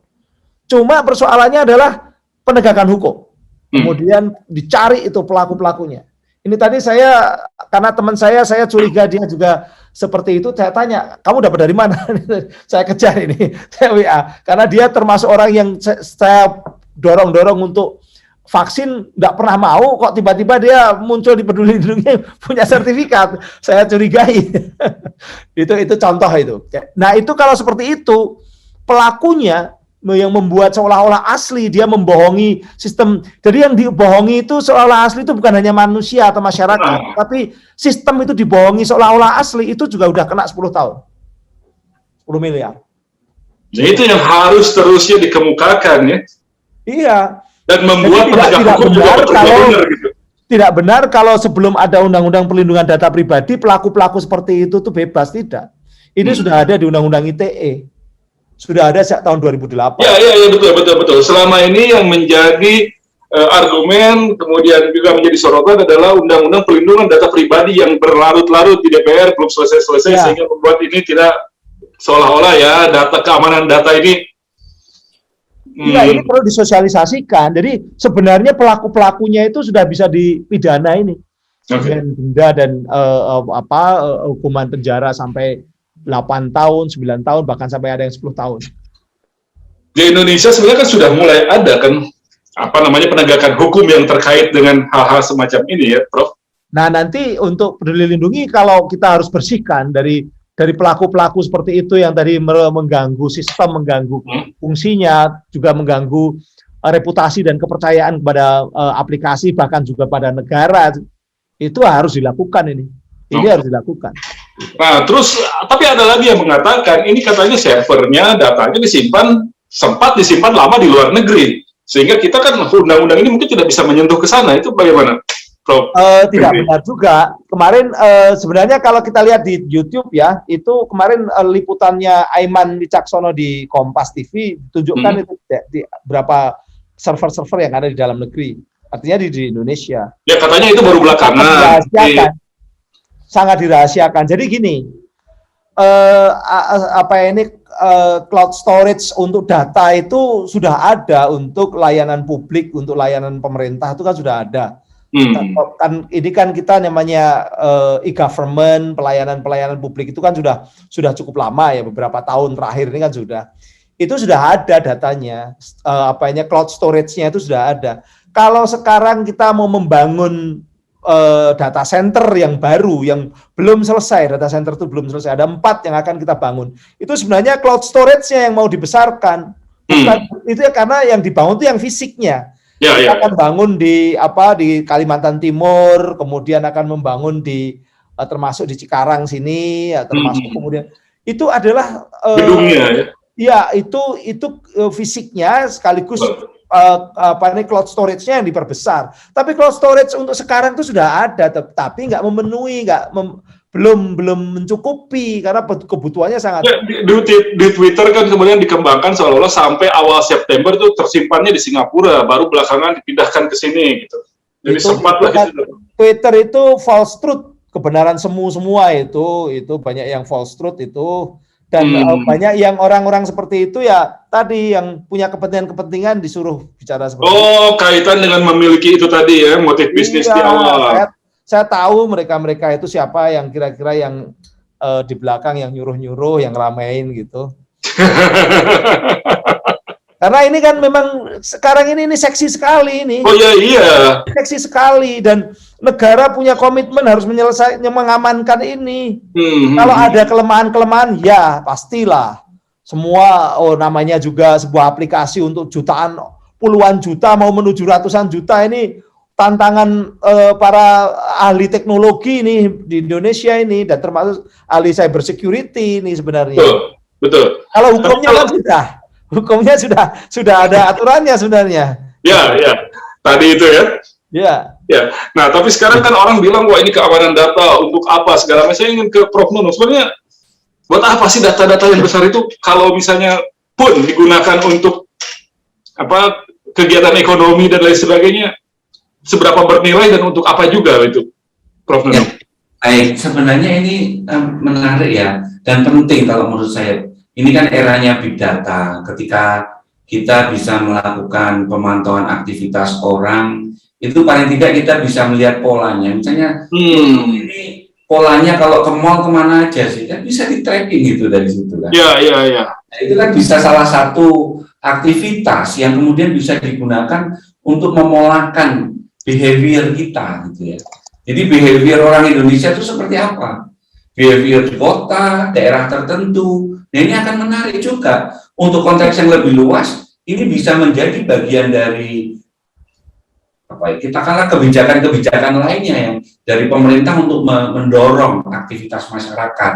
Cuma persoalannya adalah penegakan hukum. Kemudian dicari itu pelaku-pelakunya. Ini tadi karena teman saya curiga dia juga seperti itu, saya tanya, kamu dapat dari mana? Saya kejar ini, saya WA. Karena dia termasuk orang yang saya dorong-dorong untuk vaksin nggak pernah mau, kok tiba-tiba dia muncul di Peduli Lindungi punya sertifikat, saya curigai. itu contoh itu. Nah itu kalau seperti itu, pelakunya yang membuat seolah-olah asli, dia membohongi sistem. Jadi yang dibohongi itu seolah-olah asli itu bukan hanya manusia atau masyarakat, tapi sistem itu dibohongi seolah-olah asli, itu juga udah kena 10 tahun. 10 miliar. Nah, itu yang harus terusnya dikemukakan ya. Iya. Dan membuat penegak hukum juga benar gitu. Tidak benar kalau sebelum ada undang-undang perlindungan data pribadi, pelaku-pelaku seperti itu tuh bebas, tidak. Ini sudah ada di undang-undang ITE. Sudah ada sejak tahun 2008. Ya, betul. Selama ini yang menjadi argumen, kemudian juga menjadi sorotan adalah undang-undang perlindungan data pribadi yang berlarut-larut di DPR, belum selesai-selesai, sehingga membuat ini tidak seolah-olah ya keamanan data ini. Ini perlu disosialisasikan. Jadi sebenarnya pelaku-pelakunya itu sudah bisa dipidana ini. Dengan denda dan hukuman penjara sampai 8 tahun, 9 tahun, bahkan sampai ada yang 10 tahun. Di Indonesia sebenarnya kan sudah mulai ada kan penegakan hukum yang terkait dengan hal-hal semacam ini ya, Prof. Nah, nanti untuk Peduli Lindungi kalau kita harus bersihkan dari pelaku-pelaku seperti itu yang tadi mengganggu sistem, mengganggu fungsinya, juga mengganggu reputasi dan kepercayaan kepada aplikasi, bahkan juga pada negara, itu harus dilakukan ini. Ini harus dilakukan. Nah, terus tapi ada lagi yang mengatakan ini katanya servernya, datanya sempat disimpan lama di luar negeri, sehingga kita kan undang-undang ini mungkin tidak bisa menyentuh ke sana. Itu bagaimana, Prof? Tidak benar juga. Kemarin sebenarnya kalau kita lihat di YouTube ya, itu kemarin liputannya Aiman Wicaksono di Kompas TV tunjukkan itu di berapa server-server yang ada di dalam negeri. Artinya di Indonesia. Ya katanya itu baru belakangan. Sangat dirahasiakan. Jadi gini, cloud storage untuk data itu sudah ada untuk layanan publik, untuk layanan pemerintah itu kan sudah ada. Kan ini kan kita namanya e-government, pelayanan publik itu kan sudah cukup lama ya, beberapa tahun terakhir ini kan itu sudah ada datanya, cloud storage-nya itu sudah ada. Kalau sekarang kita mau membangun data center yang baru, yang belum selesai, data center itu belum selesai, ada 4 yang akan kita bangun. Itu sebenarnya cloud storage-nya yang mau dibesarkan. Itu ya karena yang dibangun itu yang fisiknya. Kita akan bangun di Kalimantan Timur, kemudian akan membangun termasuk di Cikarang sini, ya, termasuk kemudian itu adalah gedungnya ya. Itu fisiknya sekaligus cloud storage-nya yang diperbesar. Tapi cloud storage untuk sekarang itu sudah ada, tapi nggak memenuhi, belum mencukupi karena kebutuhannya sangat. Di Twitter kan kemudian dikembangkan seolah-olah sampai awal September itu tersimpannya di Singapura, baru belakangan dipindahkan ke sini gitu. Jadi sempatlah gitu. Twitter itu false truth, kebenaran semua itu banyak yang false truth itu. Dan banyak yang orang-orang seperti itu ya tadi yang punya kepentingan disuruh bicara seperti itu. Kaitan dengan memiliki itu tadi ya, motif bisnis di awal. Saya tahu mereka itu siapa yang kira-kira yang di belakang yang nyuruh-nyuruh, yang ramein gitu. Karena ini kan memang sekarang ini seksi sekali ini. Oh iya. Seksi sekali dan negara punya komitmen harus mengamankan ini. Kalau ada kelemahan-kelemahan, ya pastilah. Semua, namanya juga sebuah aplikasi untuk jutaan, puluhan juta mau menuju ratusan juta ini tantangan para ahli teknologi ini di Indonesia ini dan termasuk ahli cyber security ini sebenarnya. Betul. Kalau hukumnya kan hukumnya sudah ada aturannya sebenarnya. Ya. Tadi itu ya. Ya. Nah, tapi sekarang kan orang bilang wah ini keamanan data untuk apa segala macam. Saya ingin ke Prof Nunung. Sebenarnya buat apa sih data-data yang besar itu kalau misalnya pun digunakan untuk kegiatan ekonomi dan lain sebagainya, seberapa bernilai dan untuk apa juga itu, Prof Nunung? Baik, sebenarnya ini menarik ya dan penting kalau menurut saya. Ini kan eranya big data, ketika kita bisa melakukan pemantauan aktivitas orang, itu paling tidak kita bisa melihat polanya. Misalnya, ini polanya kalau ke mall kemana aja sih, kan bisa di-tracking gitu dari situ kan. Iya. Nah, itu kan bisa salah satu aktivitas yang kemudian bisa digunakan untuk memolakan behavior kita gitu ya. Jadi behavior orang Indonesia itu seperti apa? Behavior di kota, daerah tertentu. Nah, ini akan menarik juga untuk konteks yang lebih luas. Ini bisa menjadi bagian dari apa ya, kita kala kebijakan-kebijakan lainnya yang dari pemerintah untuk mendorong aktivitas masyarakat.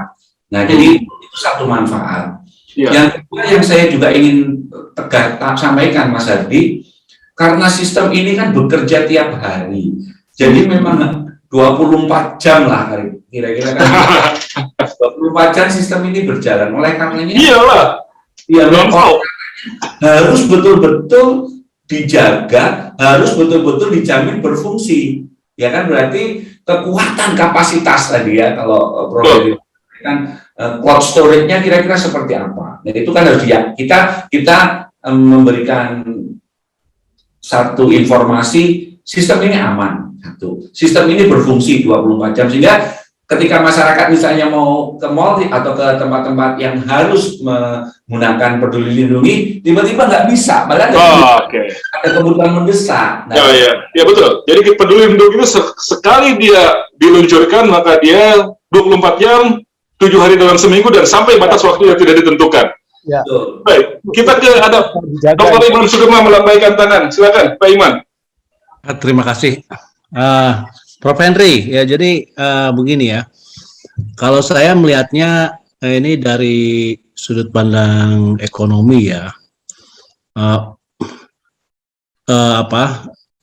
Nah, jadi itu satu manfaat. Ya. Yang kedua yang saya juga ingin sampaikan, Mas Hardi, karena sistem ini kan bekerja tiap hari. Jadi memang 24 jam lah kira-kira kan. 24 jam sistem ini berjalan. Oleh karenanya iyalah. Iya, harus betul-betul dijaga, harus betul-betul dijamin berfungsi. Ya kan, berarti kekuatan kapasitas tadi ya, kalau Prof. kan cloud storage-nya kira-kira seperti apa. Nah, itu kan harus kita memberikan satu informasi, sistem ini aman. Satu, sistem ini berfungsi 24 jam, sehingga ketika masyarakat misalnya mau ke mall atau ke tempat-tempat yang harus menggunakan Peduli Lindungi, tiba-tiba nggak bisa, malah ada kebutuhan mendesak. Nah, ya betul. Jadi Peduli Lindungi itu sekali dia diluncurkan, maka dia 24 jam, 7 hari dalam seminggu, dan sampai batas waktu yang tidak ditentukan. Ya. Baik, kita ada Dr. Iman Sugema melambaikan tangan. Silakan, Pak Iman. Terima kasih. Prof. Henry, ya jadi begini ya, kalau saya melihatnya ini dari sudut pandang ekonomi ya,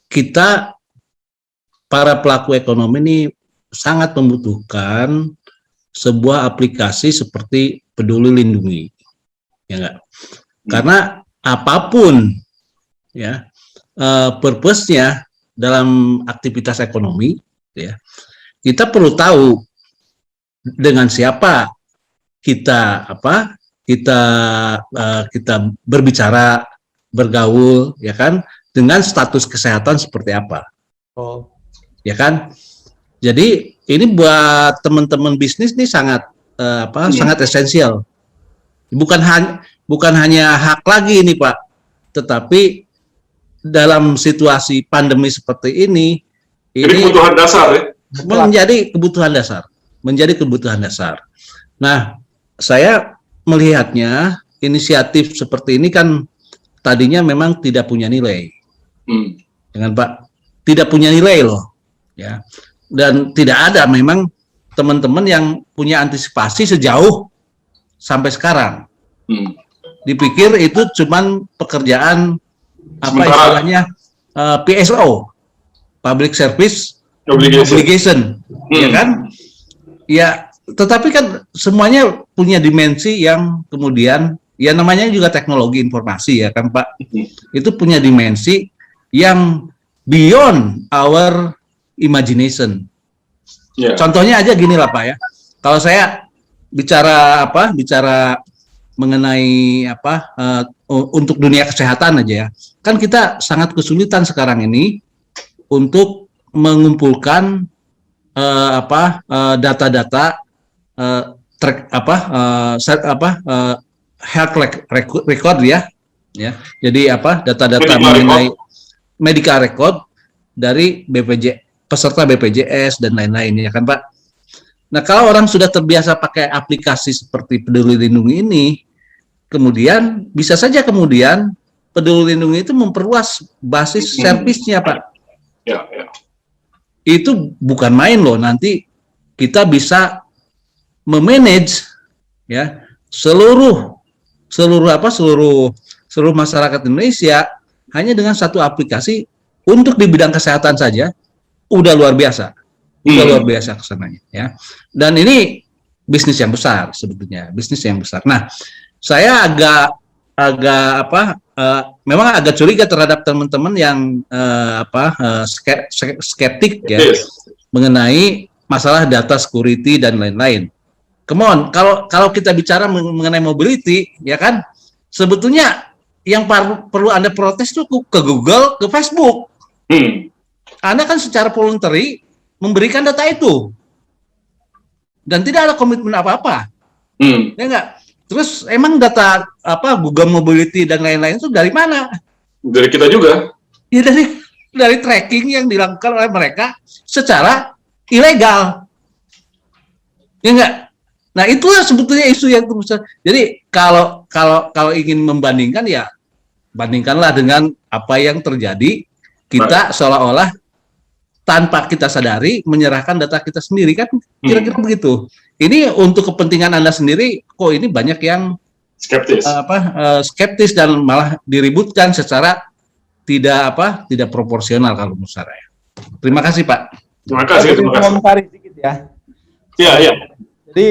kita para pelaku ekonomi ini sangat membutuhkan sebuah aplikasi seperti Peduli Lindungi, ya enggak? Karena apapun ya purpose-nya dalam aktivitas ekonomi, ya, kita perlu tahu dengan siapa kita kita berbicara, bergaul, ya kan, dengan status kesehatan seperti apa, ya kan. Jadi ini buat teman-teman bisnis nih sangat sangat esensial. Bukan hanya hak lagi ini Pak, tetapi dalam situasi pandemi seperti ini kebutuhan dasar ya? menjadi kebutuhan dasar. Nah, saya melihatnya inisiatif seperti ini kan tadinya memang tidak punya nilai, dengan Pak, tidak punya nilai loh, ya, dan tidak ada memang teman-teman yang punya antisipasi sejauh sampai sekarang. Dipikir itu cuman pekerjaan istilahnya PSO, Public Service Obligation, ya kan? Ya, tetapi kan semuanya punya dimensi yang kemudian, ya namanya juga teknologi informasi ya kan Pak, itu punya dimensi yang beyond our imagination. Contohnya aja gini lah Pak ya, kalau saya bicara mengenai untuk dunia kesehatan aja ya, kan kita sangat kesulitan sekarang ini untuk mengumpulkan data-data health record ya, jadi data-data mengenai medical record dari peserta BPJS dan lain-lain ya kan Pak. Nah, kalau orang sudah terbiasa pakai aplikasi seperti Peduli Lindungi ini, kemudian bisa saja kemudian Peduli Lindungi itu memperluas basis servisnya Pak. Itu bukan main loh, nanti kita bisa memanage ya seluruh masyarakat Indonesia hanya dengan satu aplikasi untuk di bidang kesehatan saja, udah luar biasa. Luar biasa kesananya ya. Dan ini bisnis yang besar sebetulnya, bisnis yang besar. Nah, saya memang agak curiga terhadap teman-teman yang skeptik ya mengenai masalah data security dan lain-lain. Come on, kalau kita bicara mengenai mobility ya kan, sebetulnya yang perlu Anda protes itu ke Google, ke Facebook. Anda kan secara voluntary memberikan data itu dan tidak ada komitmen apa-apa. Ya enggak? Terus emang data Google Mobility dan lain-lain itu dari mana? Dari kita juga. Ya dari tracking yang dilakukan oleh mereka secara ilegal. Ya enggak? Nah, itulah sebetulnya isu yang terbesar. Jadi kalau ingin membandingkan, ya bandingkanlah dengan apa yang terjadi. Kita seolah-olah tanpa kita sadari menyerahkan data kita sendiri, kan kira-kira begitu. Ini untuk kepentingan Anda sendiri, kok ini banyak yang skeptis. Skeptis dan malah diributkan secara tidak proporsional kalau menurut saya. Terima kasih, Pak. Terima kasih. Komentari sedikit ya. Iya. Jadi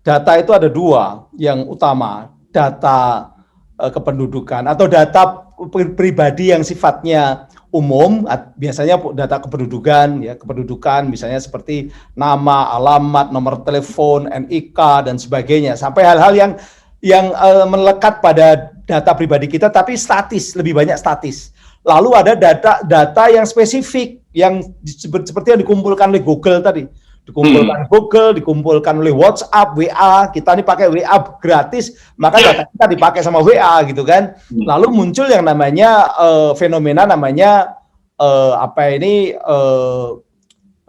data itu ada dua yang utama, data kependudukan atau data pribadi yang sifatnya umum, biasanya data kependudukan misalnya seperti nama, alamat, nomor telepon, NIK dan sebagainya, sampai hal-hal yang melekat pada data pribadi kita tapi statis, lebih banyak statis. Lalu ada data yang spesifik yang seperti yang dikumpulkan oleh Google tadi. Dikumpulkan oleh WhatsApp, WA, kita ini pakai WA gratis, maka data kita dipakai sama WA gitu kan. Lalu muncul yang namanya fenomena namanya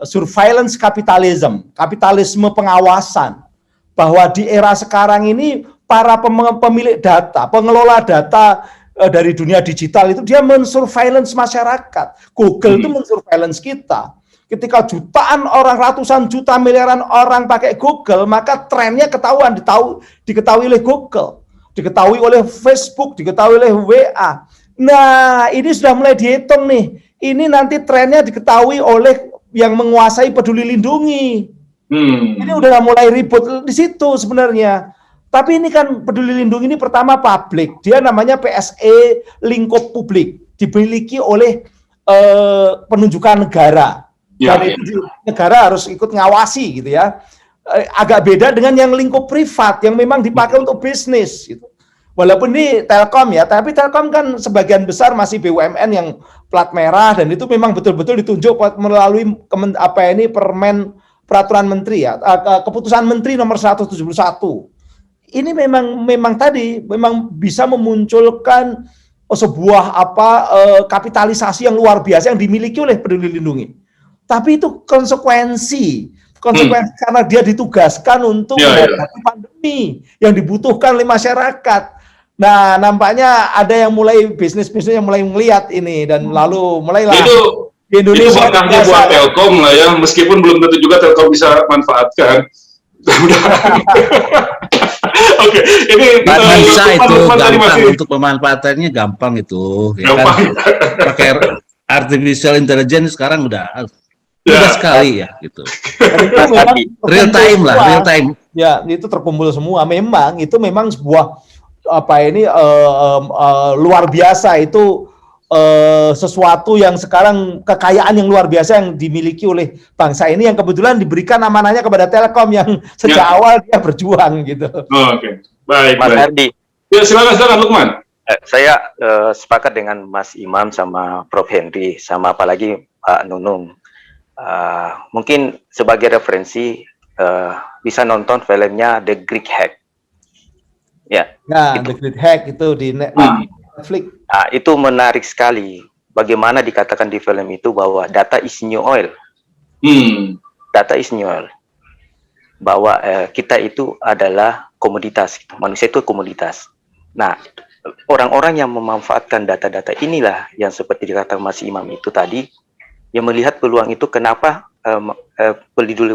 surveillance kapitalisme pengawasan. Bahwa di era sekarang ini para pemilik data, pengelola data dari dunia digital itu dia mensurveillance masyarakat. Google itu mensurveillance kita. Ketika jutaan orang, ratusan juta, miliaran orang pakai Google, maka trennya diketahui oleh Google, diketahui oleh Facebook, diketahui oleh WA. Nah, ini sudah mulai dihitung nih. Ini nanti trennya diketahui oleh yang menguasai Peduli Lindungi. Ini udah mulai ribut di situ sebenarnya. Tapi ini kan Peduli Lindungi ini pertama publik. Dia namanya PSE lingkup publik. Dimiliki oleh penunjukan negara. Dan itu negara harus ikut ngawasi gitu ya. Agak beda dengan yang lingkup privat yang memang dipakai untuk bisnis gitu. Walaupun ini Telkom ya, tapi Telkom kan sebagian besar masih BUMN yang plat merah dan itu memang betul-betul ditunjuk melalui peraturan menteri ya, keputusan menteri nomor 171. Ini memang bisa memunculkan sebuah kapitalisasi yang luar biasa yang dimiliki oleh Peduli Lindungi. Tapi itu konsekuensi karena dia ditugaskan untuk menghadapi pandemi yang dibutuhkan oleh masyarakat. Nah, nampaknya ada yang mulai bisnis yang mulai melihat ini dan lalu mulailah itu di Indonesia itu buat Telkom lah ya, meskipun belum tentu juga Telkom bisa manfaatkan. Oke, ini bisa itu gampang untuk pemanfaatannya gampang itu. Gampang. Ya kan? Pakai artificial intelligence sekarang udah sekali ya gitu. Real time. Ya, itu terkumpul semua. Memang sebuah luar biasa itu sesuatu yang sekarang kekayaan yang luar biasa yang dimiliki oleh bangsa ini yang kebetulan diberikan amanahnya kepada Telkom yang sejak awal dia berjuang gitu. Oke. Baik. Mas Hardi. Ya, silakan Lukman. Saya sepakat dengan Mas Imam sama Prof Henry sama apalagi Pak Nunung. Mungkin sebagai referensi bisa nonton filmnya The Great Hack. Ya. The Great Hack itu di Netflix. Nah, itu menarik sekali. Bagaimana dikatakan di film itu bahwa data is new oil. Data is new oil. Bahwa kita itu adalah komoditas. Manusia itu komoditas. Nah, orang-orang yang memanfaatkan data-data inilah yang seperti dikatakan Mas Imam itu tadi, yang melihat peluang itu kenapa peduli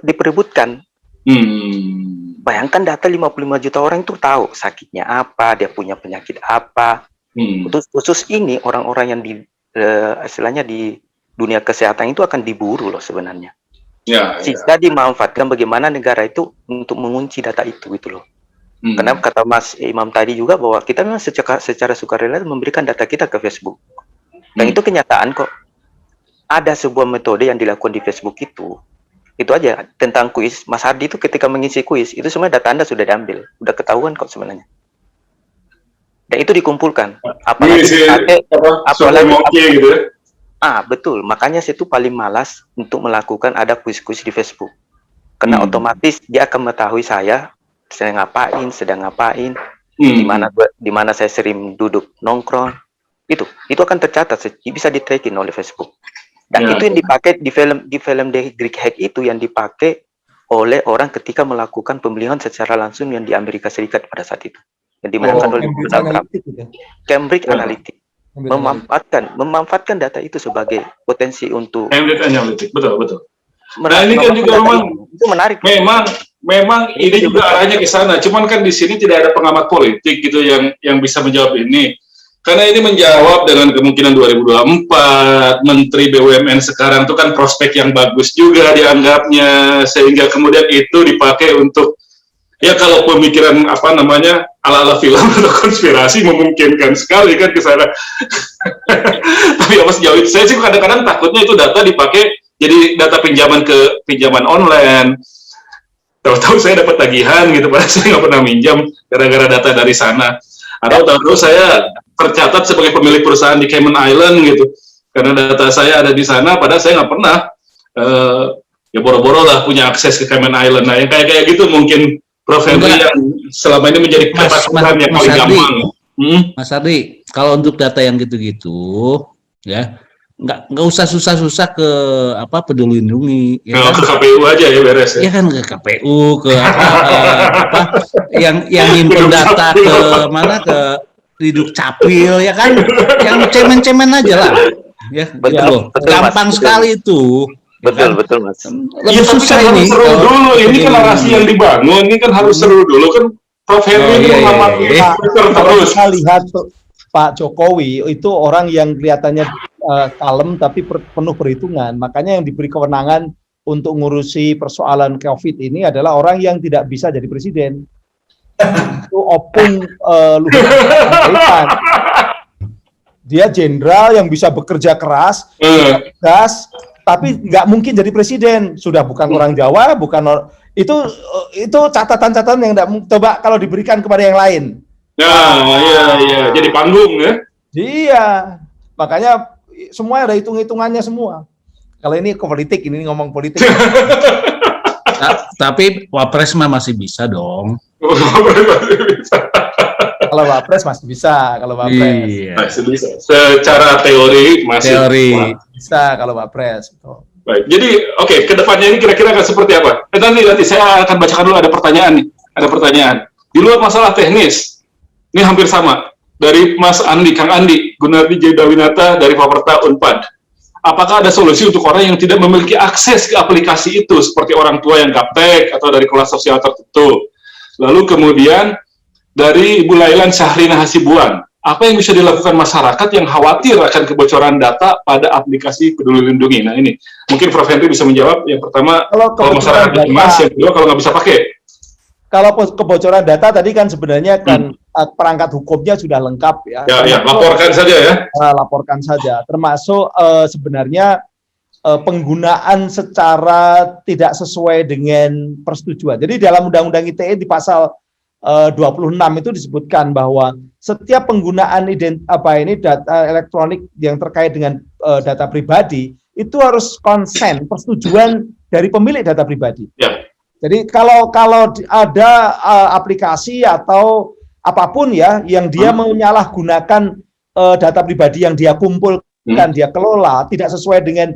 diperebutkan. Bayangkan data 55 juta orang itu tahu sakitnya apa, dia punya penyakit apa. Khusus ini orang-orang yang istilahnya di dunia kesehatan itu akan diburu loh sebenarnya. Sehingga dimanfaatkan bagaimana negara itu untuk mengunci data itu gitu loh. Karena kata Mas Imam tadi juga bahwa kita memang secara sukarela memberikan data kita ke Facebook. Dan itu kenyataan kok. Ada sebuah metode yang dilakukan di Facebook itu aja tentang kuis. Mas Hardi itu ketika mengisi kuis, itu semua data Anda sudah diambil. Udah ketahuan kok sebenarnya. Dan itu dikumpulkan. Apalagi gitu ya. Betul. Makanya saya itu paling malas untuk melakukan ada kuis-kuis di Facebook. Karena otomatis dia akan mengetahui saya sedang ngapain, di mana saya sering duduk nongkrong. Itu akan tercatat, bisa di tracking oleh Facebook. Dan itu yang dipakai di film The Great Hack itu yang dipakai oleh orang ketika melakukan pemilihan secara langsung yang di Amerika Serikat pada saat itu. Yang dimenangkan oleh Donald Trump. Cambridge Analytica. Memanfaatkan data itu sebagai potensi untuk Cambridge Analytica, betul. Nah, ini kan juga itu menarik. Memang ini juga arahnya ke sana. Cuman kan di sini tidak ada pengamat politik gitu yang bisa menjawab ini. Karena ini menjawab dengan kemungkinan 2024, Menteri BUMN sekarang itu kan prospek yang bagus juga dianggapnya, sehingga kemudian itu dipakai untuk, ya kalau pemikiran ala-ala film atau konspirasi memungkinkan sekali kan ke sana. Tapi apa sejauh itu, saya sih kadang-kadang takutnya itu data dipakai jadi data pinjaman online. Tahu-tahu saya dapat tagihan gitu, padahal saya nggak pernah minjam gara-gara data dari sana. Atau tahu-tahu saya tercatat sebagai pemilik perusahaan di Cayman Island gitu, karena data saya ada di sana, padahal saya nggak pernah. Ya boro-boro lah punya akses ke Cayman Island. Nah, yang kayak gitu mungkin Prof. Henry yang selama ini menjadi ketakutan yang paling gampang. Mas Ardi, kalau untuk data yang gitu-gitu, ya nggak usah susah-susah ke Peduli Lindungi, ya kan? Ke KPU aja ya beres ya. Iya kan, ke KPU, ke yang nyimpen data ke mana, ke Diduk Capil, ya kan, yang cemen-cemen aja lah, ya, betul, gampang Mas, sekali itu. Betul Mas. Lebih susah ini. Seru dulu, ini kan narasi yang dibangun, ini kan harus seru dulu kan. Prof. Henry ini terus. Kita lihat Pak Jokowi itu orang yang kelihatannya kalem tapi penuh perhitungan. Makanya yang diberi kewenangan untuk ngurusi persoalan COVID ini adalah orang yang tidak bisa jadi presiden. Itu Opung Luhut Panjaitan. Dia jenderal yang bisa bekerja keras, tegas, tapi nggak mungkin jadi presiden. Sudah bukan orang Jawa, itu catatan-catatan yang tidak coba kalau diberikan kepada yang lain. Iya, jadi panggung ya. Iya, makanya semua ada hitung-hitungannya semua. Kalau ini ke politik, ini ngomong politik. Tapi Wapres mah masih bisa dong. Kalau Wapres masih bisa, kalau Wapres. Iya. Masih bisa. Secara teori masih bisa kalau Wapres. Baik. Jadi ke depannya ini kira-kira akan seperti apa? Nanti saya akan bacakan dulu, ada pertanyaan nih. Ada pertanyaan. Di luar masalah teknis, ini hampir sama. Dari Mas Andi, Kang Andi, Gunardi Jedawinata dari Faperta Unpad. Apakah ada solusi untuk orang yang tidak memiliki akses ke aplikasi itu, seperti orang tua yang gaptek atau dari kelas sosial tertentu? Lalu kemudian dari Ibu Lailan Syahrina Hasibuan, apa yang bisa dilakukan masyarakat yang khawatir akan kebocoran data pada aplikasi Peduli Lindungi? Nah ini, mungkin Prof. Henry bisa menjawab. Yang pertama, kalau masyarakat cemas, yang kedua kalau nggak bisa pakai. Kalau kebocoran data tadi kan sebenarnya kan perangkat hukumnya sudah lengkap ya. Ya, laporkan saja ya. Laporkan saja. Termasuk sebenarnya penggunaan secara tidak sesuai dengan persetujuan. Jadi dalam Undang-Undang ITE di pasal 26 itu disebutkan bahwa setiap penggunaan data elektronik yang terkait dengan data pribadi itu harus konsen, persetujuan dari pemilik data pribadi. Ya. Jadi kalau ada aplikasi atau apapun ya yang dia menyalahgunakan data pribadi yang dia kumpulkan, dia kelola tidak sesuai dengan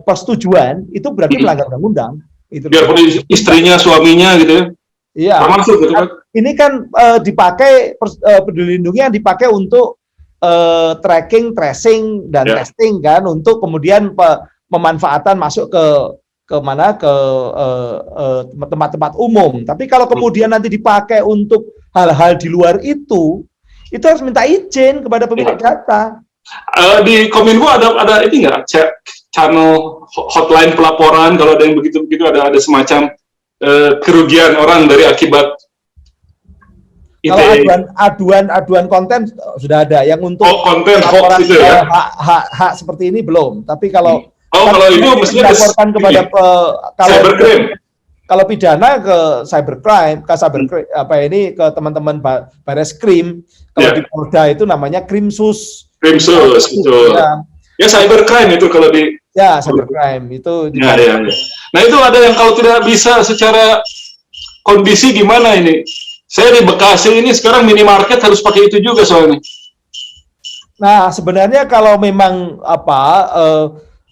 persetujuan, itu berarti melanggar undang-undang. Biarpun istrinya, suaminya gitu ya. Iya. Termasuk gitu kan. Ini kan dipakai Peduli Lindungi yang dipakai untuk tracking, tracing dan testing kan, untuk kemudian pemanfaatan masuk ke tempat-tempat umum. Tapi kalau kemudian nanti dipakai untuk hal-hal di luar itu harus minta izin kepada pemilik data. Di Kominfo ada ini nggak, channel hotline pelaporan kalau ada yang begitu-begitu, ada semacam kerugian orang dari akibat ITE. Kalau aduan konten sudah ada yang untuk konten hoax itu ya. Hak seperti ini belum. Tapi kalau kalau itu mestinya dilaporkan kepada cybercrime. Kalau pidana ke cybercrime, ke teman-teman Bareskrim. Kalau di Polda itu namanya Krimsus. Krimsus, betul. Ya cybercrime itu kalau di Ya, cybercrime itu. Ya. Nah itu ada yang kalau tidak bisa secara kondisi gimana ini? Saya di Bekasi ini sekarang minimarket harus pakai itu juga soalnya. Nah, sebenarnya kalau memang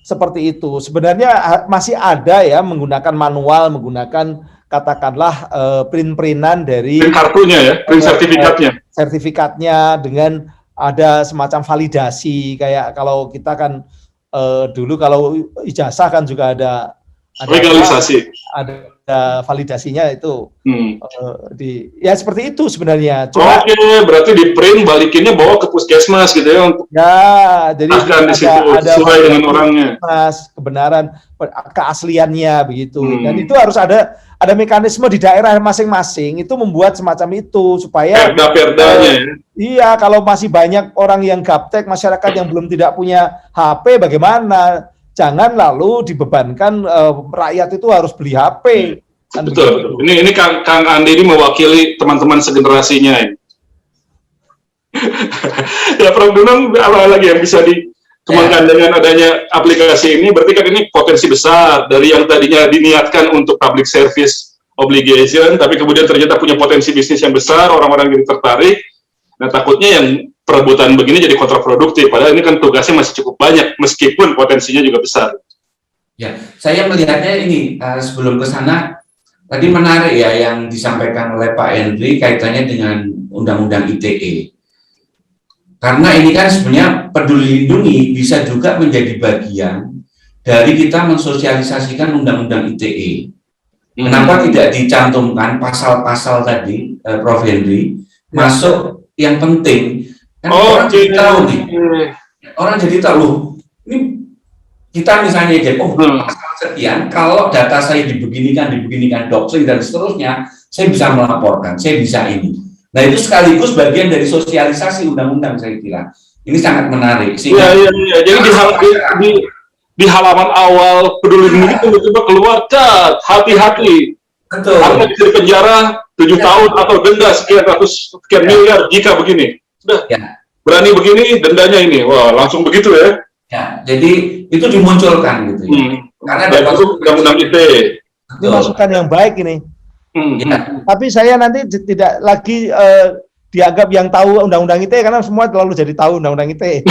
seperti itu, sebenarnya masih ada ya menggunakan manual, menggunakan katakanlah print-printan dari Print kartunya ya, print sertifikatnya. Sertifikatnya dengan ada semacam validasi, kayak kalau kita kan dulu kalau ijazah kan juga ada legalisasi, ada validasinya itu ya seperti itu sebenarnya. Oke, berarti di print balikinnya bawa ke puskesmas gitu ya untuk jadi ada sesuai dengan orangnya, kebenaran keasliannya begitu. Dan itu harus ada mekanisme di daerah masing-masing itu membuat semacam itu supaya perda-perdanya. Iya, kalau masih banyak orang yang gaptek, masyarakat yang belum tidak punya HP, bagaimana? Jangan lalu dibebankan rakyat itu harus beli HP. Kan betul. Ini Kang Andi ini mewakili teman-teman segenerasinya ini. Ya, Prof. Nunung, apa lagi yang bisa dikembangkan dengan adanya aplikasi ini? Berarti kan ini potensi besar dari yang tadinya diniatkan untuk public service obligation, tapi kemudian ternyata punya potensi bisnis yang besar, orang-orang jadi tertarik. Nah, takutnya yang perebutan begini jadi kontraproduktif, padahal ini kan tugasnya masih cukup banyak, meskipun potensinya juga besar. Ya, saya melihatnya ini, sebelum ke sana, tadi menarik ya yang disampaikan oleh Pak Henry kaitannya dengan Undang-Undang ITE. Karena ini kan sebenarnya Peduli Lindungi bisa juga menjadi bagian dari kita mensosialisasikan Undang-Undang ITE. Kenapa tidak dicantumkan pasal-pasal tadi, Prof. Henry, masuk yang penting, kan orang jadi tahu nih, orang jadi tahu, ini kita misalnya jadi, pasal sekian, kalau data saya dibeginikan, doxing dan seterusnya, saya bisa melaporkan, saya bisa ini. Nah itu sekaligus bagian dari sosialisasi undang-undang saya kira. Ini sangat menarik. Iya. Jadi di halaman awal Peduli Lindungi itu tiba-tiba keluar, hati-hati. Betul. Anda bisa penjara 7 tahun atau denda sekian miliar jika begini. Sudah, berani begini, dendanya ini. Wah, langsung begitu ya. Ya, jadi itu dimunculkan gitu ya. Karena ada Undang-Undang ITE. Ini masukan yang baik ini. Tapi saya nanti tidak lagi dianggap yang tahu Undang-Undang ITE karena semua terlalu jadi tahu Undang-Undang ITE.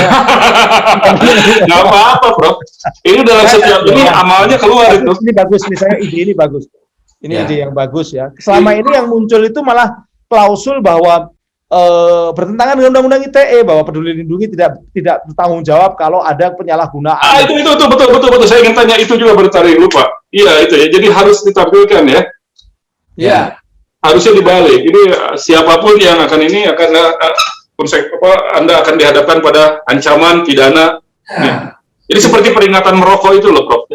Nggak apa-apa, Prof. Ini dalam setiap ini amalnya keluar itu. Ini bagus, nih saya ide ini bagus. Ini ide yang bagus ya. Selama ini yang muncul itu malah klausul bahwa bertentangan dengan Undang-Undang ITE, bahwa Peduli Lindungi tidak bertanggung jawab kalau ada penyalahgunaan. Itu betul. Saya ingin tanya itu juga tadi lupa. Iya itu ya. Jadi harus ditampilkan ya. Iya. Harusnya dibalik. Ini siapapun yang akan Anda akan dihadapkan pada ancaman pidana. Jadi seperti peringatan merokok itu loh, Prof.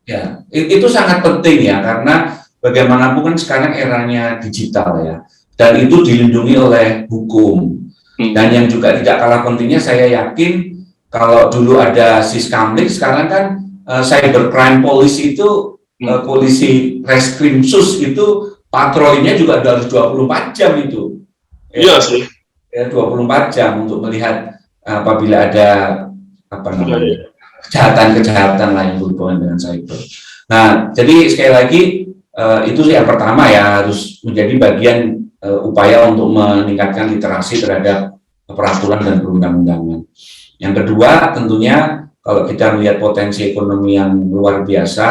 Ya, itu sangat penting ya karena bagaimanapun kan sekarang eranya digital ya, dan itu dilindungi oleh hukum. Dan yang juga tidak kalah pentingnya, saya yakin kalau dulu ada Siskamling, sekarang kan cybercrime police itu, polisi reskrimsus itu patrolinya juga harus 24 jam itu. Iya sih. Ya, 24 jam untuk melihat apabila ada kejahatan-kejahatan lain berhubungan dengan cyber. Nah, jadi sekali lagi itu yang pertama ya, harus menjadi bagian upaya untuk meningkatkan literasi terhadap peraturan dan perundang-undangan. Yang kedua, tentunya kalau kita melihat potensi ekonomi yang luar biasa,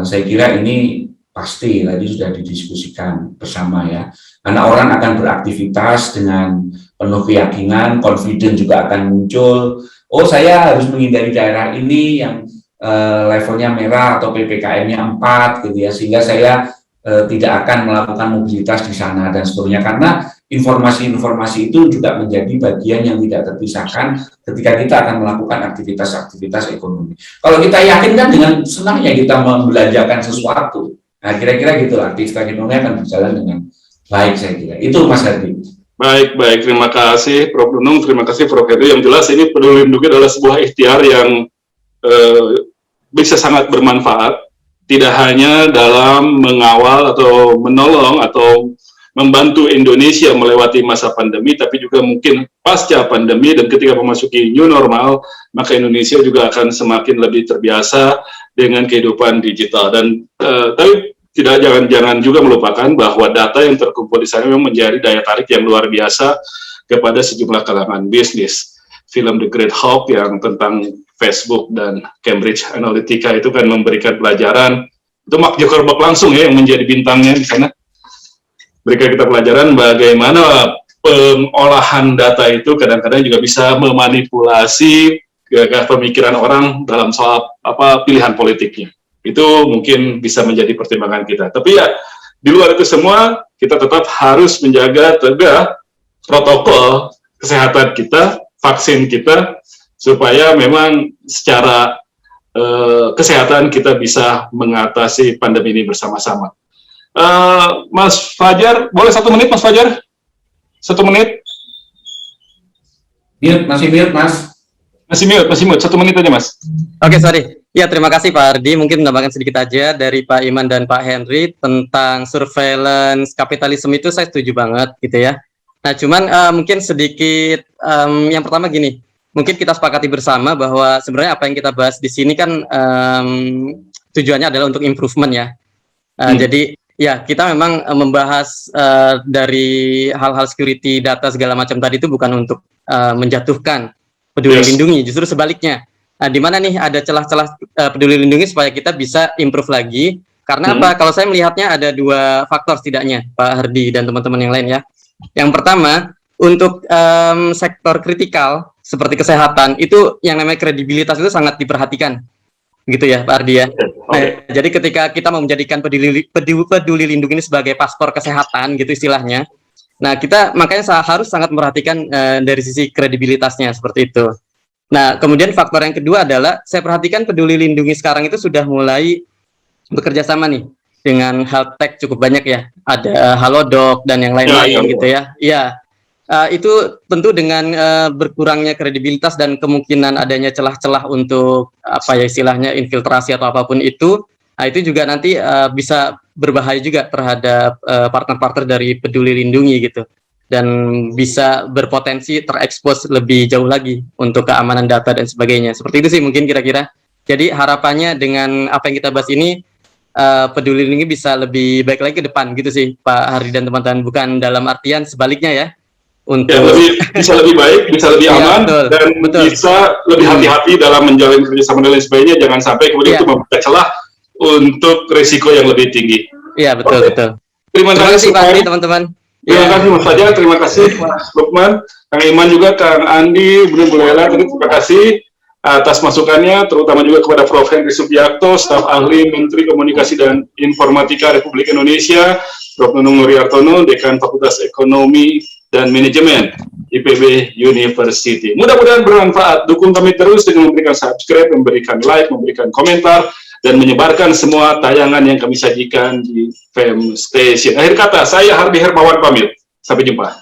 saya kira ini pasti tadi sudah didiskusikan bersama ya. Karena orang akan beraktivitas dengan penuh keyakinan, confident juga akan muncul. Oh, saya harus menghindari daerah ini yang levelnya merah atau PPKM-nya 4 gitu ya, sehingga saya tidak akan melakukan mobilitas di sana dan seterusnya, karena informasi-informasi itu juga menjadi bagian yang tidak terpisahkan ketika kita akan melakukan aktivitas-aktivitas ekonomi. Kalau kita yakin kan dengan senangnya kita membelanjakan sesuatu. Nah, kira-kira gitu aktivitas ekonomi akan berjalan dengan baik, saya kira. Itu Mas Hardi. Baik. Terima kasih Prof. Nunung, terima kasih Prof. Henry. Yang jelas ini Peduli Lindungi adalah sebuah ikhtiar yang bisa sangat bermanfaat, tidak hanya dalam mengawal atau menolong atau membantu Indonesia melewati masa pandemi, tapi juga mungkin pasca pandemi dan ketika memasuki new normal, maka Indonesia juga akan semakin lebih terbiasa dengan kehidupan digital. Dan tapi jangan juga melupakan bahwa data yang terkumpul di sana memang menjadi daya tarik yang luar biasa kepada sejumlah kalangan bisnis. Film The Great Hope yang tentang Facebook dan Cambridge Analytica itu kan memberikan pelajaran. Itu Mark Zuckerberg langsung ya yang menjadi bintangnya di sana. Berikan kita pelajaran bagaimana pengolahan data itu kadang-kadang juga bisa memanipulasi pemikiran orang dalam soal pilihan politiknya. Itu mungkin bisa menjadi pertimbangan kita. Tapi ya, di luar itu semua, kita tetap harus menjaga tegak protokol kesehatan kita, vaksin kita, supaya memang secara kesehatan kita bisa mengatasi pandemi ini bersama-sama. Mas Fajar, boleh 1 menit Mas Fajar? 1 menit? Masih mute Mas. Masih mute, 1 menit aja Mas. Oke, sorry. Ya, terima kasih Pak Hardi. Mungkin menambahkan sedikit aja dari Pak Iman dan Pak Henry tentang surveillance kapitalisme itu saya setuju banget gitu ya. Nah, cuman mungkin sedikit yang pertama gini, mungkin kita sepakati bersama bahwa sebenarnya apa yang kita bahas di sini kan tujuannya adalah untuk improvement ya. Jadi ya kita memang membahas dari hal-hal security data segala macam tadi itu bukan untuk menjatuhkan Peduli Lindungi, justru sebaliknya. Nah, di mana nih ada celah-celah Peduli Lindungi supaya kita bisa improve lagi. Karena apa? Kalau saya melihatnya ada 2 faktor setidaknya, Pak Hardi dan teman-teman yang lain ya. Yang pertama, untuk sektor kritikal seperti kesehatan, itu yang namanya kredibilitas itu sangat diperhatikan. Gitu ya, Pak Hardi ya. Nah, jadi ketika kita mau menjadikan peduli lindungi ini sebagai paspor kesehatan gitu istilahnya, nah kita makanya harus sangat memperhatikan dari sisi kredibilitasnya seperti itu. Nah, kemudian faktor yang kedua adalah saya perhatikan Peduli Lindungi sekarang itu sudah mulai bekerja sama nih dengan health tech cukup banyak ya, ada Halodoc dan yang lain-lain gitu ya. Iya, itu tentu dengan berkurangnya kredibilitas dan kemungkinan adanya celah-celah untuk apa ya istilahnya infiltrasi atau apapun itu, nah itu juga nanti bisa berbahaya juga terhadap partner-partner dari Peduli Lindungi gitu, dan bisa berpotensi terekspos lebih jauh lagi untuk keamanan data dan sebagainya. Seperti itu sih mungkin kira-kira. Jadi harapannya dengan apa yang kita bahas ini, Peduli Lindungi bisa lebih baik lagi ke depan gitu sih Pak Hardi dan teman-teman, bukan dalam artian sebaliknya ya, untuk bisa lebih baik, bisa lebih aman, dan bisa lebih hati-hati dalam menjalin kerjasama dan lain sebagainya. Jangan sampai kemudian itu membuka celah untuk risiko yang lebih tinggi. Iya, betul. Terima kasih Pak Hardi, teman-teman. Terima kasih Mas Fajar, terima kasih Mas Lukman, Kang Iman juga, Kang Andi, Bu Lela, terima kasih atas masukannya, terutama juga kepada Prof. Henry Subiakto, staf ahli Menteri Komunikasi dan Informatika Republik Indonesia, Prof. Nunung Nuriartono, Dekan Fakultas Ekonomi dan Manajemen IPB University. Mudah-mudahan bermanfaat. Dukung kami terus dengan memberikan subscribe, memberikan like, memberikan komentar, dan menyebarkan semua tayangan yang kami sajikan di Fem Station. Akhir kata, saya Hardi Hermawan pamit. Sampai jumpa.